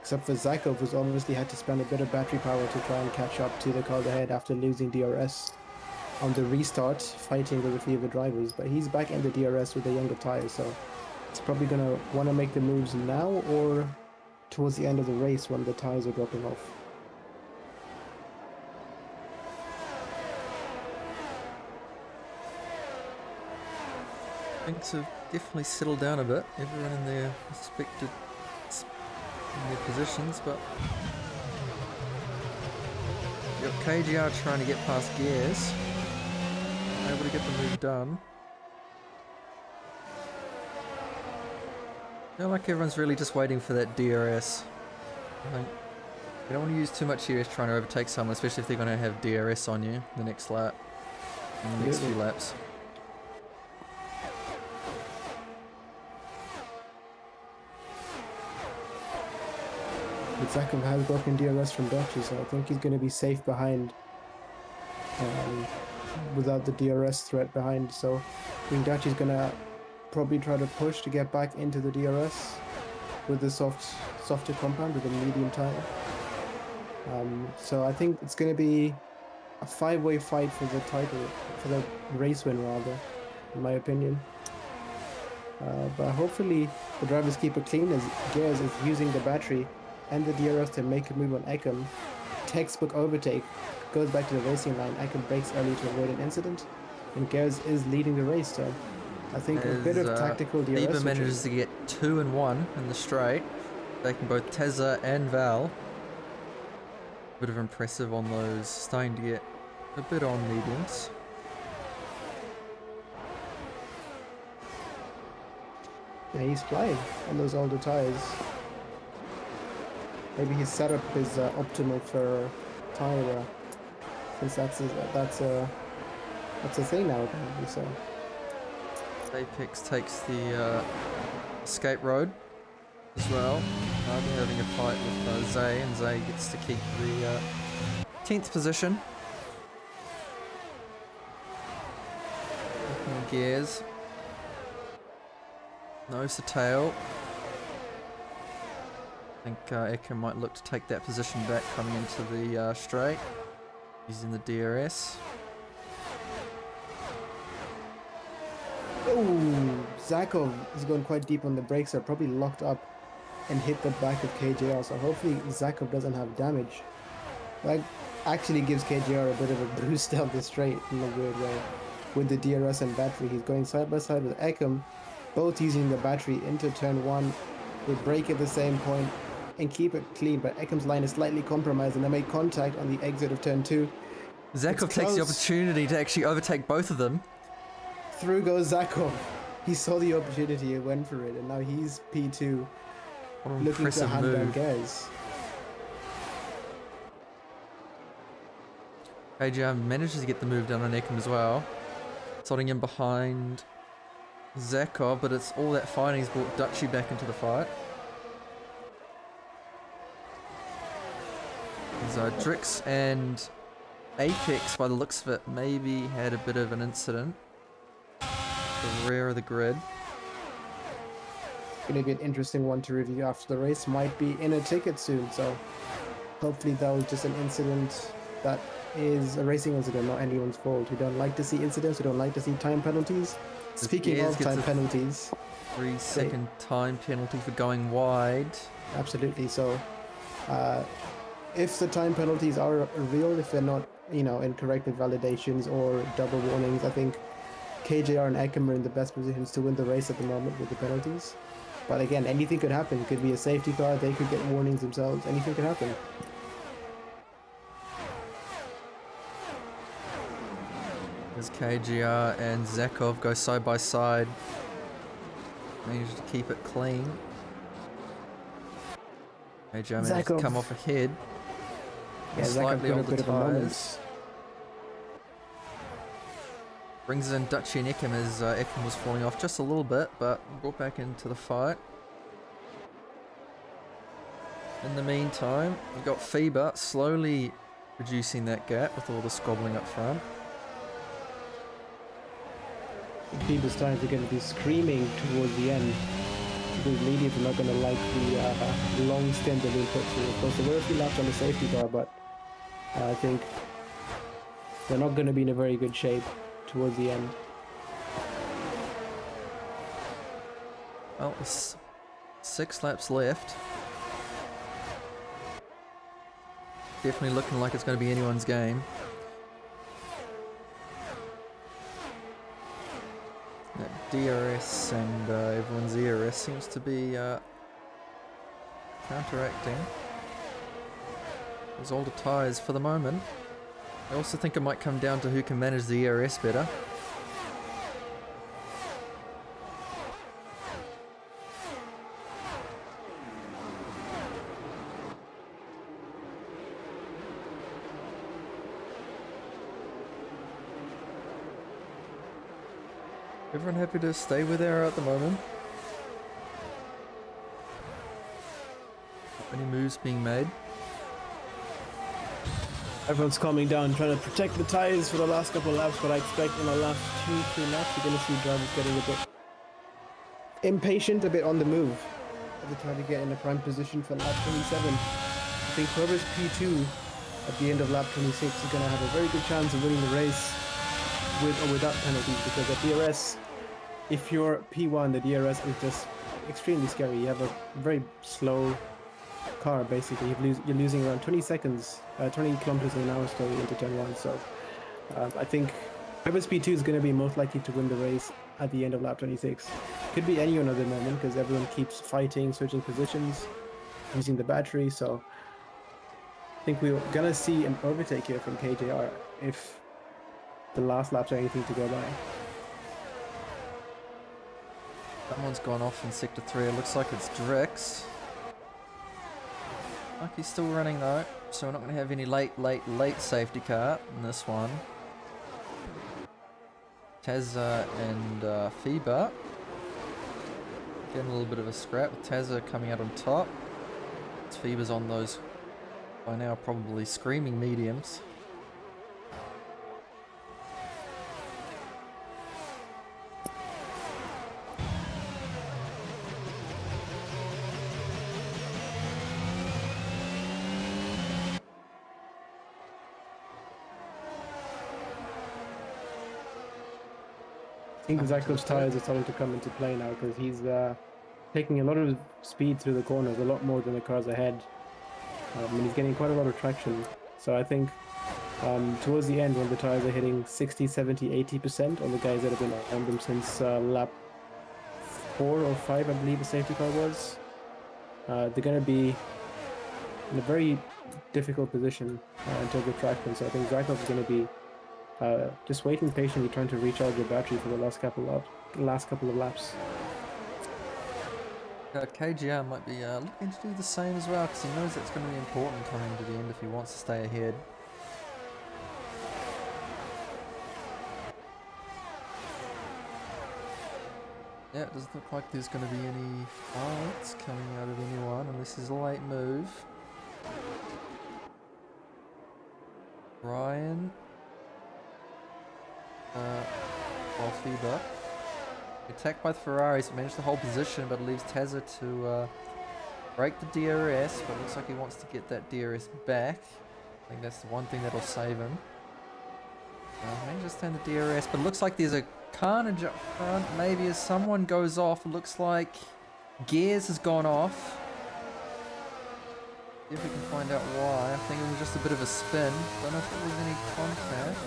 Except for Zakov, who's obviously had to spend a bit of battery power to try and catch up to the car ahead after losing DRS on the restart, fighting with a few of the drivers. But he's back in the DRS with the younger tyres, so he's probably going to want to make the moves now or towards the end of the race when the tyres are dropping off. Things have definitely settled down a bit. Everyone in their respected positions, but you've got KGR trying to get past Gears, able to get the move done. I feel like everyone's really just waiting for that DRS. I think you don't want to use too much ERS trying to overtake someone, especially if they're going to have DRS on you the next lap, in the next few laps. But Zakov has broken DRS from Dutchy, so I think he's going to be safe behind without the DRS threat behind. So I think Dutchy's going to probably try to push to get back into the DRS with the softer compound, with a medium tire. So I think it's going to be a 5-way fight for the title, for the race win rather, in my opinion. But hopefully the drivers keep it clean as Gears is using the battery and the DRS to make a move on Ekem. Textbook overtake, goes back to the racing line. Ekem brakes early to avoid an incident, and Gears is leading the race. So I think a bit of tactical DRS. Bieber manages to get 2 and 1 in the straight, taking both Tezza and Val. A bit of impressive on those, starting to get a bit on mediums. Yeah, he's flying on those older tires. Maybe his setup is optimal for tire, since that's a thing now apparently. So Apex takes the escape road as well. They're having a fight with Zay, and Zay gets to keep the 10th position. Gears. Nose to tail. I think Ekem might look to take that position back coming into the straight, using the DRS. oh, Zakov is going quite deep on the brakes. Are probably locked up and hit the back of KJR. So hopefully Zakov doesn't have damage. That actually gives KJR a bit of a boost down the straight in a weird way. With the DRS and battery, he's going side by side with Ekem, both using the battery into turn 1. They brake at the same point and keep it clean, but Ekem's line is slightly compromised and they make contact on the exit of turn 2. Zakov takes the opportunity to actually overtake both of them. Through goes Zakov. He saw the opportunity and went for it, and now he's P2, looking to hand down Gaz. KGR manages to get the move done on Ekem as well, slotting in behind Zakov, but it's all that fighting's brought Dutchy back into the fight. So Drix and Apex, by the looks of it, maybe had a bit of an incident. The rear of the grid. Going to be an interesting one to review after the race. Might be in a ticket soon, so hopefully that was just an incident that is a racing incident, not anyone's fault. We don't like to see incidents, we don't like to see time penalties. Speaking of time penalties, 3-second time penalty for going wide. Absolutely. So if the time penalties are real, if they're not, incorrect invalidations or double warnings, I think KJR and Ekem are in the best positions to win the race at the moment with the penalties. But again, anything could happen. It could be a safety car, they could get warnings themselves, anything could happen. As KGR and Zakov go side by side, manage to keep it clean. AJ managed to come off ahead. Yeah, Slightly got a older bit of a moment. tyres. Brings in Dutchy and Ekim as Ekim was falling off just a little bit, but brought back into the fight. In the meantime, we've got Fiba slowly reducing that gap with all the squabbling up front. Fiba's tires are going to be screaming towards the end. The mediums are not going to like the long stint that they'll put through. Of course, there were a few laps on the safety car, but I think they're not going to be in a very good shape towards the end. Well, there's 6 laps left. Definitely looking like it's going to be anyone's game. That DRS and everyone's ERS seems to be counteracting those older tyres for the moment. I also think it might come down to who can manage the ERS better. Everyone happy to stay where they are at the moment? Any moves being made? Everyone's calming down, trying to protect the tyres for the last couple of laps, but I expect in the last 2-3 laps you're going to see drivers getting a bit impatient, a bit on the move. They're trying to get in a prime position for lap 27. I think whoever's P2 at the end of lap 26 is going to have a very good chance of winning the race with or without penalties, because at DRS, if you're P1, the DRS is just extremely scary. You have a very slow car, basically. You're losing around 20 seconds, 20 kilometers an hour slowly into turn 1. So I think whoever's P2 is going to be most likely to win the race at the end of lap 26. Could be anyone at the moment, because everyone keeps fighting, switching positions, using the battery. So I think we're going to see an overtake here from KJR if the last laps are anything to go by. Someone's gone off in sector 3. It looks like it's Drix. Lucky's still running though, so we're not going to have any late safety car in this one. Tazza and Fiba getting a little bit of a scrap with Tazza coming out on top. Fiba's on those by now probably screaming mediums. I think Zakov's tyres are starting to come into play now, because he's taking a lot of speed through the corners, a lot more than the cars ahead. And he's getting quite a lot of traction. So I think towards the end, when the tyres are hitting 60, 70, 80% on the guys that have been on them since lap 4 or 5, I believe the safety car was, they're going to be in a very difficult position in terms of traction. So I think Zakov is going to be just waiting patiently, trying to recharge your battery for the last couple of laps. KGR might be looking to do the same as well, because he knows that's going to be important coming to the end if he wants to stay ahead. Yeah, it doesn't look like there's going to be any fights coming out of anyone, and this is a late move. Ryan. Fiba. Attacked by the Ferraris, managed to hold position, but leaves Tazza to break the DRS, but looks like he wants to get that DRS back. I think that's the one thing that'll save him. Maybe just turn the DRS, but it looks like there's a carnage up front. Maybe as someone goes off, it looks like Gears has gone off. See if we can find out why. I think it was just a bit of a spin. Don't know if there was any contact.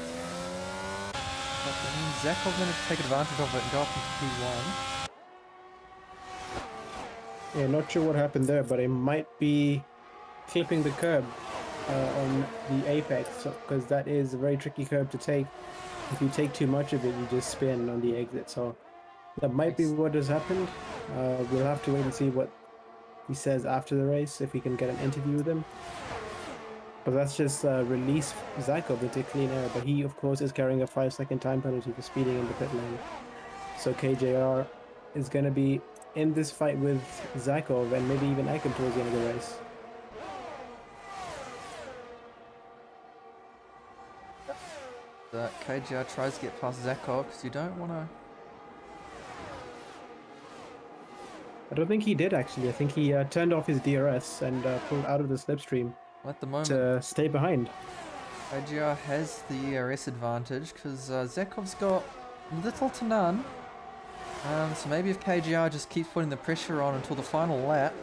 But Zakov managed to take advantage of it and go up into P1. Yeah, not sure what happened there, but it might be clipping the curb on the apex, because that is a very tricky curb to take. If you take too much of it, you just spin on the exit. So that might be what has happened. We'll have to wait and see what he says after the race if we can get an interview with him. But that's just release Zakov into clean air. But he, of course, is carrying a 5-second time penalty for speeding in the pit lane. So KJR is going to be in this fight with Zakov and maybe even Eichmann towards the end of the race. KJR tries to get past Zakov because you don't want to. I don't think he did, actually. I think he turned off his DRS and pulled out of the slipstream At the moment, to stay behind. KJR has the ERS advantage because Zakov's got little to none. So maybe if KJR just keeps putting the pressure on until the final lap,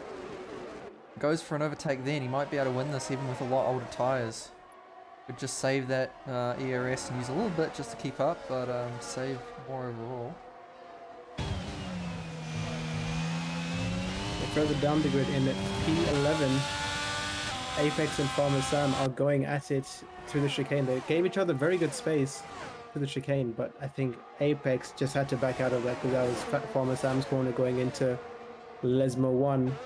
goes for an overtake, then he might be able to win this even with a lot older tyres. Could just save that ERS and use a little bit just to keep up, but save more overall. Further down the grid in P11, Apex and Farmer Sam are going at it through the chicane. They gave each other very good space through the chicane, but I think Apex just had to back out of that because that was Farmer Sam's corner going into Lesmo 1.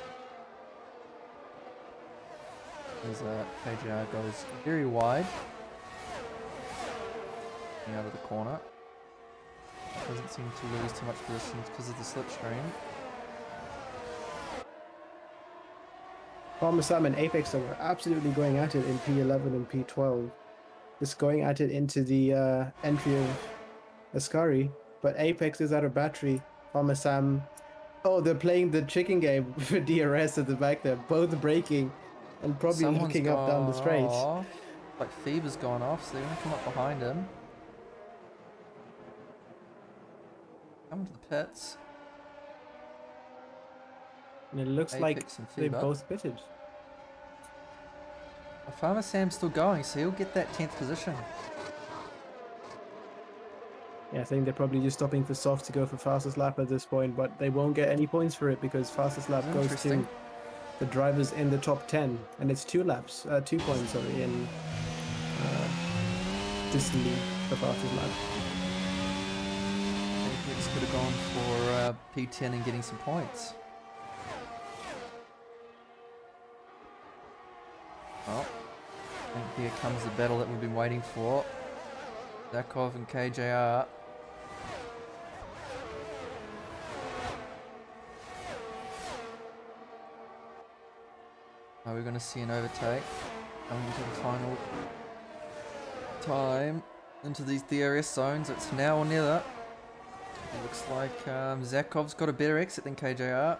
As KJR goes very wide. Out of the corner. Doesn't seem to lose too much position because of the slipstream. Farmer Sam and Apex are absolutely going at it in P11 and P12. Just going at it into the entry of Ascari, but Apex is out of battery. Farmer Sam... Oh, they're playing the chicken game for DRS at the back there, both braking and probably looking up down the straight. Off. Like Fever's gone off, so they're going to come up behind him. Come to the pits. And it looks Apex like they both pitted. Farmer Sam's still going, so he'll get that 10th position. Yeah, I think they're probably just stopping for soft to go for fastest lap at this point, but they won't get any points for it because fastest lap goes to the drivers in the top 10, and it's 2 points, sorry, in this league, the fastest lap. Apex could have gone for P10 and getting some points. Well, I think here comes the battle that we've been waiting for. Zakov and KJR. Are we going to see an overtake coming into the final time into these DRS zones? It's now or never. It looks like Zakov's got a better exit than KJR.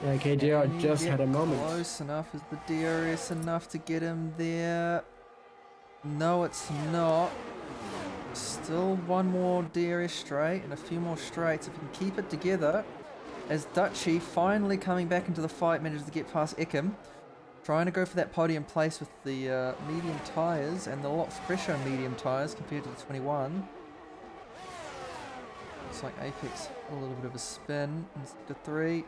Yeah, KJR just had a moment. Close enough. Is the DRS enough to get him there? No, it's not. Still one more DRS straight and a few more straights. If he can keep it together, as Dutchy finally coming back into the fight, manages to get past Ickham. Trying to go for that podium place with the medium tyres and the lot fresher medium tyres compared to the 21. Looks like Apex a little bit of a spin in sector 3.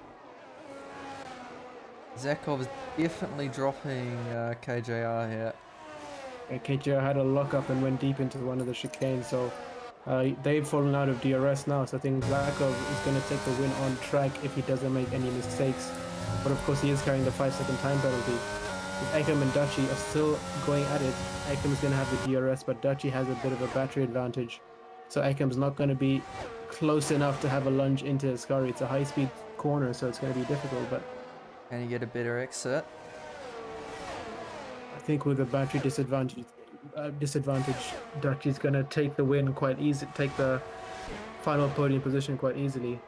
Zakov is definitely dropping KJR here. Yeah, KJR had a lock up and went deep into one of the chicanes, so they've fallen out of DRS now, so I think Zakov is going to take the win on track if he doesn't make any mistakes. But of course he is carrying the 5-second time penalty. If Eckham and Dutchy are still going at it, Eckham is going to have the DRS, but Dutchy has a bit of a battery advantage. So Eckham's not going to be close enough to have a lunge into Ascari. It's a high-speed corner, so it's going to be difficult, but... Can you get a better exit? I think with the battery disadvantage, Dutchy's going to take the win quite easy, take the final podium position quite easily.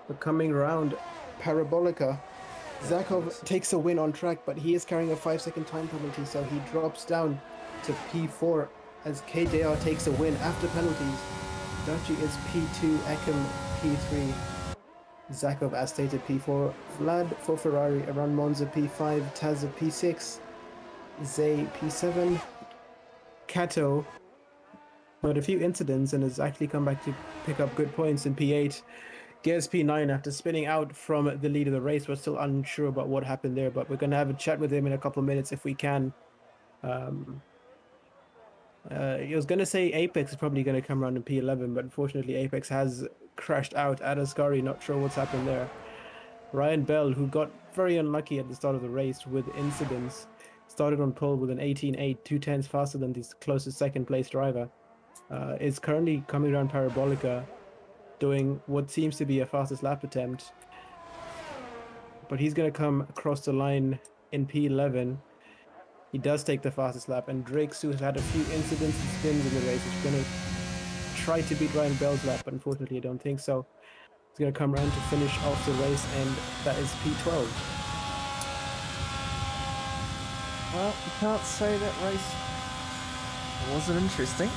The coming round, Parabolica. Zakov takes a win on track, but he is carrying a 5-second time penalty, so he drops down to P4 as KJR takes a win after penalties. Dutchy is P2, Eckham P3. Zakov, as stated, P4, Vlad for Ferrari, around Monza P5, Tazza P6, Zay P7, Kato, but a few incidents and has actually come back to pick up good points in P8. Gears P9 after spinning out from the lead of the race. We're still unsure about what happened there, but we're going to have a chat with him in a couple of minutes if we can. I was going to say Apex is probably going to come around in P11, but unfortunately Apex has crashed out at Ascari. Not sure what's happened there. Ryan Bell, who got very unlucky at the start of the race with incidents, started on pole with an 18.8, 2/10 faster than the closest second place driver. Is currently coming around Parabolica, doing what seems to be a fastest lap attempt. But he's going to come across the line in P11. He does take the fastest lap, and Drake Sue has had a few incidents and spins in the race. He's going to try to beat Ryan Bell's lap, but unfortunately I don't think so. He's going to come around to finish off the race, and that is P12. Well, you can't say that race wasn't interesting.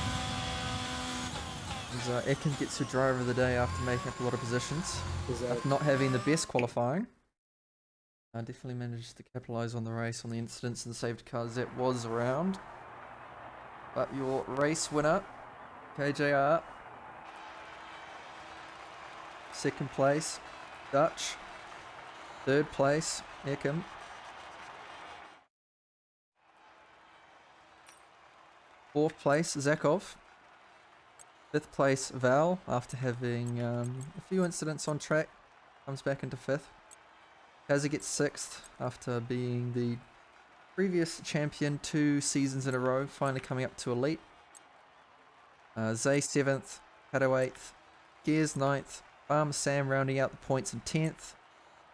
Ekin gets your driver of the day after making up a lot of positions. After not having the best qualifying. Definitely managed to capitalise on the race, on the incidents and the safety cars that was around. But your race winner, KJR. Second place, Dutch. Third place, Ekin. Fourth place, Zakov. Fifth place, Val, after having a few incidents on track, comes back into fifth. Kaza gets sixth after being the previous champion 2 seasons in a row, finally coming up to elite. Zay 7th, Pato 8th, Gears 9th, Farmer Sam rounding out the points in 10th.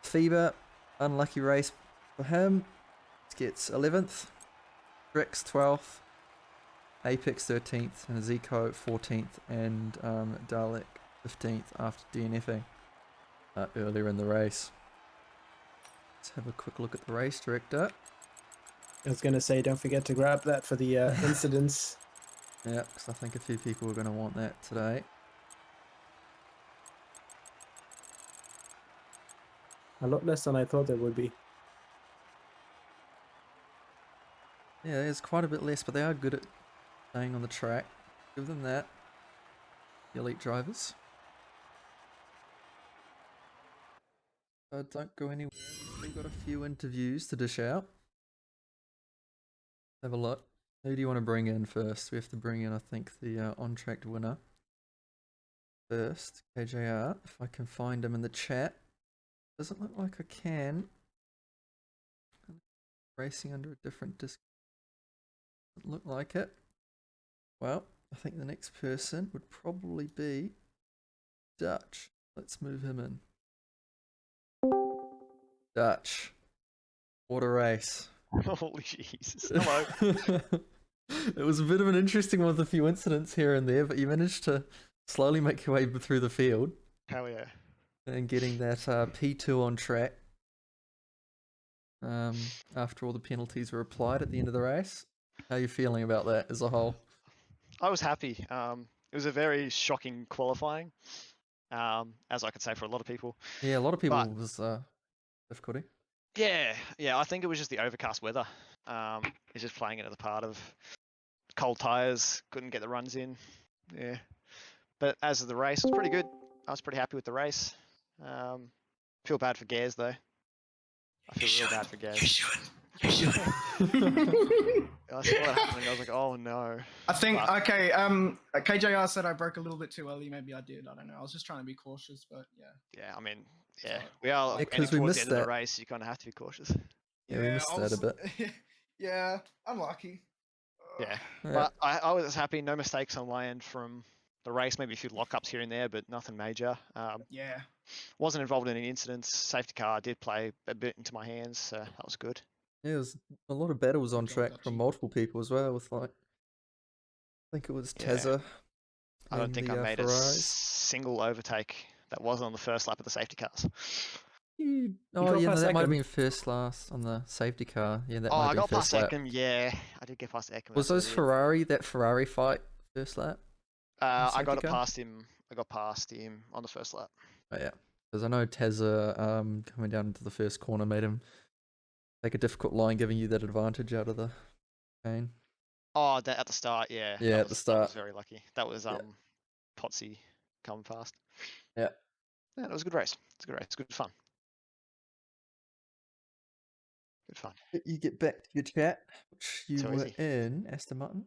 Fever, unlucky race for him, gets 11th. Drix 12th, Apex 13th, and Zico 14th, and Dalek 15th after DNFing earlier in the race. Let's have a quick look at the race director. I was going to say, don't forget to grab that for the incidents. Yeah, because I think a few people are going to want that today. A lot less than I thought there would be. Yeah, there's quite a bit less, but they are good at staying on the track. Give them that. The elite drivers. Don't go anywhere. We've got a few interviews to dish out. Have a look. Who do you want to bring in first? We have to bring in, I think, the on-track winner first. KJR, if I can find him in the chat. Doesn't look like I can. Racing under a different disc. Doesn't look like it. Well, I think the next person would probably be Dutch. Let's move him in. Dutch. What a race. Holy Jesus. Hello. It was a bit of an interesting one with a few incidents here and there, but you managed to slowly make your way through the field. Hell yeah. And getting that P2 on track. After all the penalties were applied at the end of the race. How are you feeling about that as a whole? I was happy. It was a very shocking qualifying, as I could say for a lot of people. Yeah, a lot of people was difficulty. Yeah, I think it was just the overcast weather. It's just playing into the part of cold tyres, couldn't get the runs in. Yeah. But as of the race, it was pretty good. I was pretty happy with the race. Feel bad for Gaz though. I feel real bad for Gaz. You should. I saw that happening. I was like, oh no. I think, okay, KJR said I broke a little bit too early. Maybe I did. I don't know. I was just trying to be cautious, but yeah. Yeah, I mean, yeah. We are because towards we the missed end of that. the race. You kind of have to be cautious. Yeah, we missed that a bit. Yeah, unlucky. Yeah. Yeah. But I was happy. No mistakes on my end from the race. Maybe a few lockups here and there, but nothing major. Yeah. Wasn't involved in any incidents. Safety car did play a bit into my hands, so that was good. Yeah, there's a lot of battles on Good track job, from Dutchie. multiple people as well. With like, I think it was Yeah. Tezza. I don't and think the, I made a Ferraris. single overtake that wasn't on the first lap of the safety cars. Oh got yeah, no, past that might have Eckham. been first last on the safety car. Yeah, that Oh, might I have been got past first lap. Eckham. Yeah, I did get past Eckham. Was those that Ferrari fight first lap? I safety got it car? past him. I got past him on the first lap. Oh yeah, because I know Tezza coming down into the first corner made him take a difficult line, giving you that advantage out of the pain. Oh, at the start, yeah. Yeah, that at the was, start. That was very lucky. That was Yeah. Potsy coming fast. Yeah. Yeah, it was a good race. It's a good race. It's good fun. Good fun. You get back to your chat, which you So were easy. in, Aston Martin.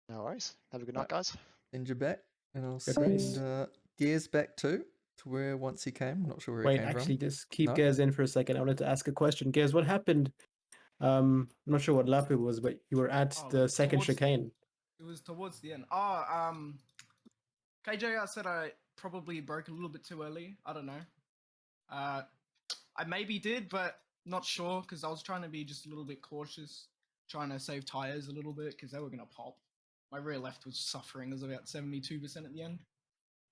No worries. Have a good night, guys. Send you back, and I'll Good race. send Gears back too. to where once he came. I'm not sure where he Wait, came actually, from. just keep No? Gaz in for a second. I wanted to ask a question. Gaz, what happened? I'm not sure what lap it was, but you were at Oh, the second towards- chicane. It was towards the end. KJR said I probably broke a little bit too early. I don't know. I maybe did, but not sure because I was trying to be just a little bit cautious, trying to save tires a little bit because they were gonna pop. My rear left was suffering. It was about 72% at the end.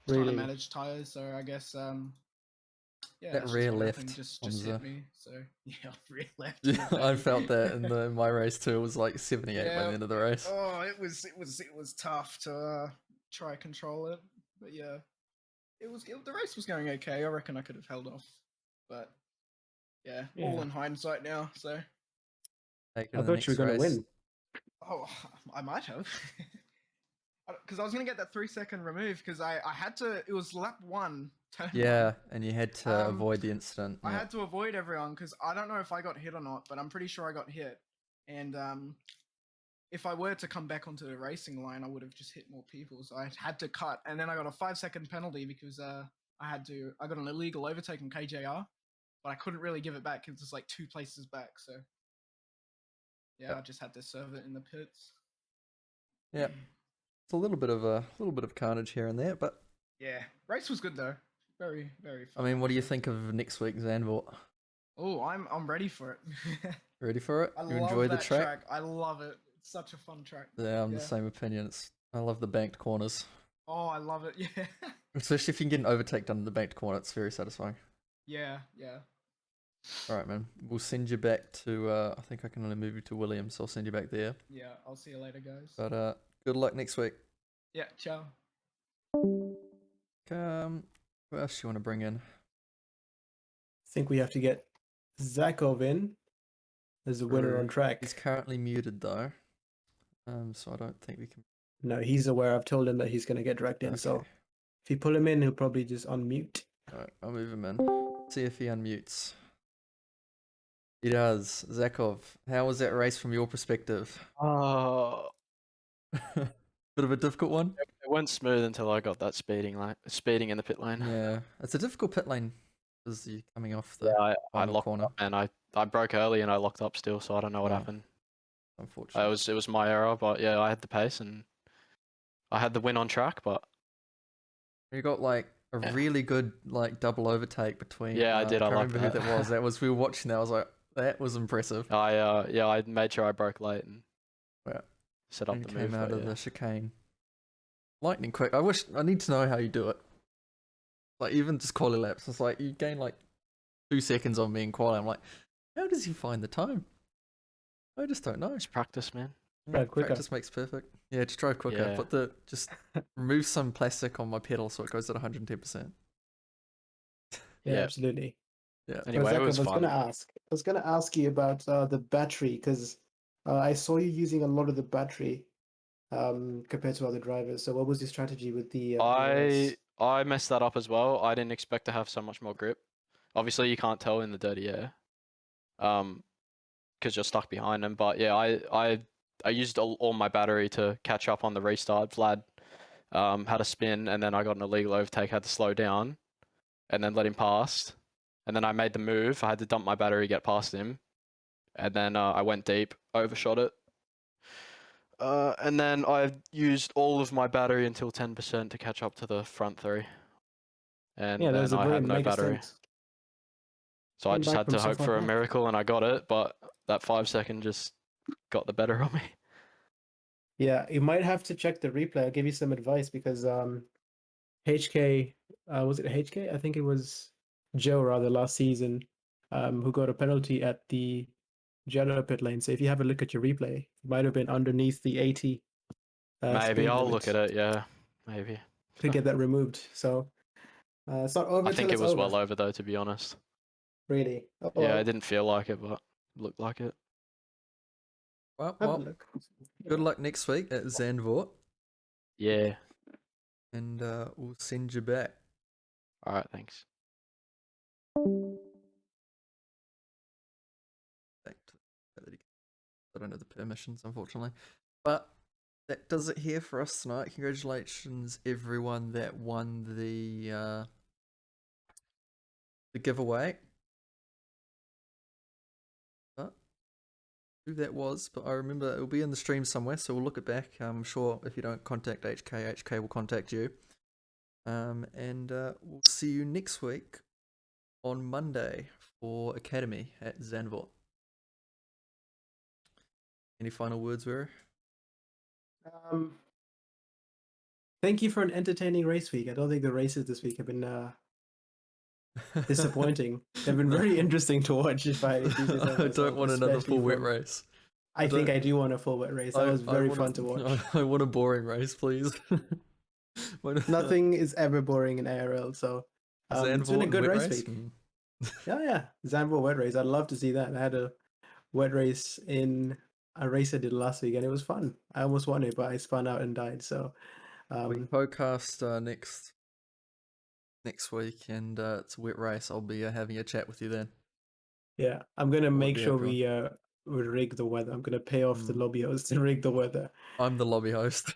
Trying to Really? manage tires, so I guess yeah, That that's rear just what left happened. Just Monza. hit me. So yeah, rear left. Yeah, in the I back. felt that in my race too. It was like 78 by Yeah. the end of the race. Oh, it was tough to try control it, but yeah, the race was going okay. I reckon I could have held off, but yeah, all Yeah. in hindsight now. So Taking I the thought you were next going to race. win. oh, I might have. Because I was gonna get that 3-second remove because I had to. It was lap 1, turn 1. Yeah, and you had to Um, avoid the incident. I Yeah. had to avoid everyone because I don't know if I got hit or not, but I'm pretty sure I got hit. And if I were to come back onto the racing line, I would have just hit more people. So I had to cut, and then I got a 5-second penalty because I got an illegal overtake in KJR, but I couldn't really give it back because it's like 2 places back. So yeah, Yep. I just had to serve it in the pits. Yeah. It's a little bit of carnage here and there, but Yeah, race was good though. Very, very I fun. mean, what do you think of next week, Zandvoort? Oh, I'm ready for it. Ready for it? I You love enjoy the that track? I love it. It's such a fun track. Yeah, I'm Yeah. the same opinion. I love the banked corners, Oh, I love it. Yeah. especially if you can get an overtake done in the banked corner. It's very satisfying. Yeah, yeah. All right, man. We'll send you back to. I think I can only move you to Williams, so I'll send you back there. Yeah, I'll see you later, guys. But good luck next week. Yeah, ciao. Who else do you want to bring in? I think we have to get Zakov in as the winner on track. He's currently muted though, so I don't think we can. No, he's aware. I've told him that he's going to get dragged in. So Okay. if you pull him in, he'll probably just unmute. All right, I'll move him in. See if he unmutes. He does. Zakov, how was that race from your perspective? Oh, Bit of a difficult one. it went smooth until I got that speeding in the pit lane. Yeah, it's a difficult pit lane because you're coming off the Yeah, I final locked corner. up and I broke early and I locked up still, so I don't know what Yeah. happened. Unfortunately, It was my error, but yeah, I had the pace and I had the win on track, but you got like a Yeah. really good like double overtake between. Yeah, I did, I can't liked remember who that. that was. That was we were watching that. I was like, that was impressive. I made sure I broke late and Yeah. set up And the came move. out but of yeah. the chicane. Lightning quick. I need to know how you do it. Like even just quali laps, it's like you gain like 2 seconds on me in quali. I'm like, how does he find the time? I just don't know. It's practice, man. Drive quicker. Practice makes perfect. Yeah, just drive quicker. Yeah. Just remove some plastic on my pedal so it goes at 110%. Yeah, Yeah. absolutely. Yeah. Anyway, Zakov, it was I was fun. going to ask. I was going to ask you about the battery because I saw you using a lot of the battery compared to other drivers. So what was your strategy with the ARLs? I messed that up as well. I didn't expect to have so much more grip. Obviously, you can't tell in the dirty air, because you're stuck behind them. But yeah, I used all my battery to catch up on the restart. Vlad had a spin, and then I got an illegal overtake. Had to slow down, and then let him pass. And then I made the move. I had to dump my battery, get past him, and then I went deep, overshot it. And then I used all of my battery until 10% to catch up to the front 3. And Yeah, then there's a I had brain. no Makes battery. sense. So I Came just back had from to hope so for far a back. miracle and I got it, but that 5-second just got the better of me. Yeah, you might have to check the replay. I'll give you some advice because HK, was it HK? I think it was Joe rather last season, who got a penalty at the Jello pit lane. So if you have a look at your replay, it might have been underneath the 80 Maybe speed I'll limit look at it, yeah. Maybe. to get that removed. So it's not over I till think it it's was over. well over though, to be honest. Really? Oh, Yeah, well, it didn't feel like it, but it looked like it. Well, have a well, look. good luck next week at Zandvoort, Yeah. and we'll send you back. Alright, thanks. Back to I don't know the permissions, unfortunately. But that does it here for us tonight. Congratulations, everyone that won the the giveaway. But who that was, but I remember it'll be in the stream somewhere, so we'll look it back. I'm sure if you don't contact HK will contact you. And we'll see you next week on Monday for Academy at Zandvoort. Any final words, Wera? Thank you for an entertaining race week. I don't think the races this week have been disappointing. They've been very interesting to watch. I don't want another full wet race. I think I do want a full wet race. That was very fun to watch. I want a boring race, please. Nothing is ever boring in ARL, so it's been a good race week. Yeah, Zandvoort wet race. I'd love to see that. I had a wet race in a race I did last week, and it was fun. I almost won it, but I spun out and died. So we can podcast next week, and it's a wet race. I'll be having a chat with you then. Yeah, I'm gonna make sure we rig the weather. I'm gonna pay off the lobby host to rig the weather. I'm the lobby host.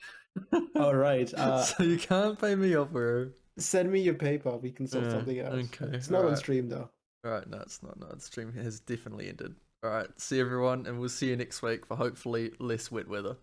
All right. So you can't pay me off, bro. Send me your PayPal. We can sort something out. Okay. It's not on stream though. All right, no, it's not. No, the stream has definitely ended. All right, see everyone, and we'll see you next week for hopefully less wet weather.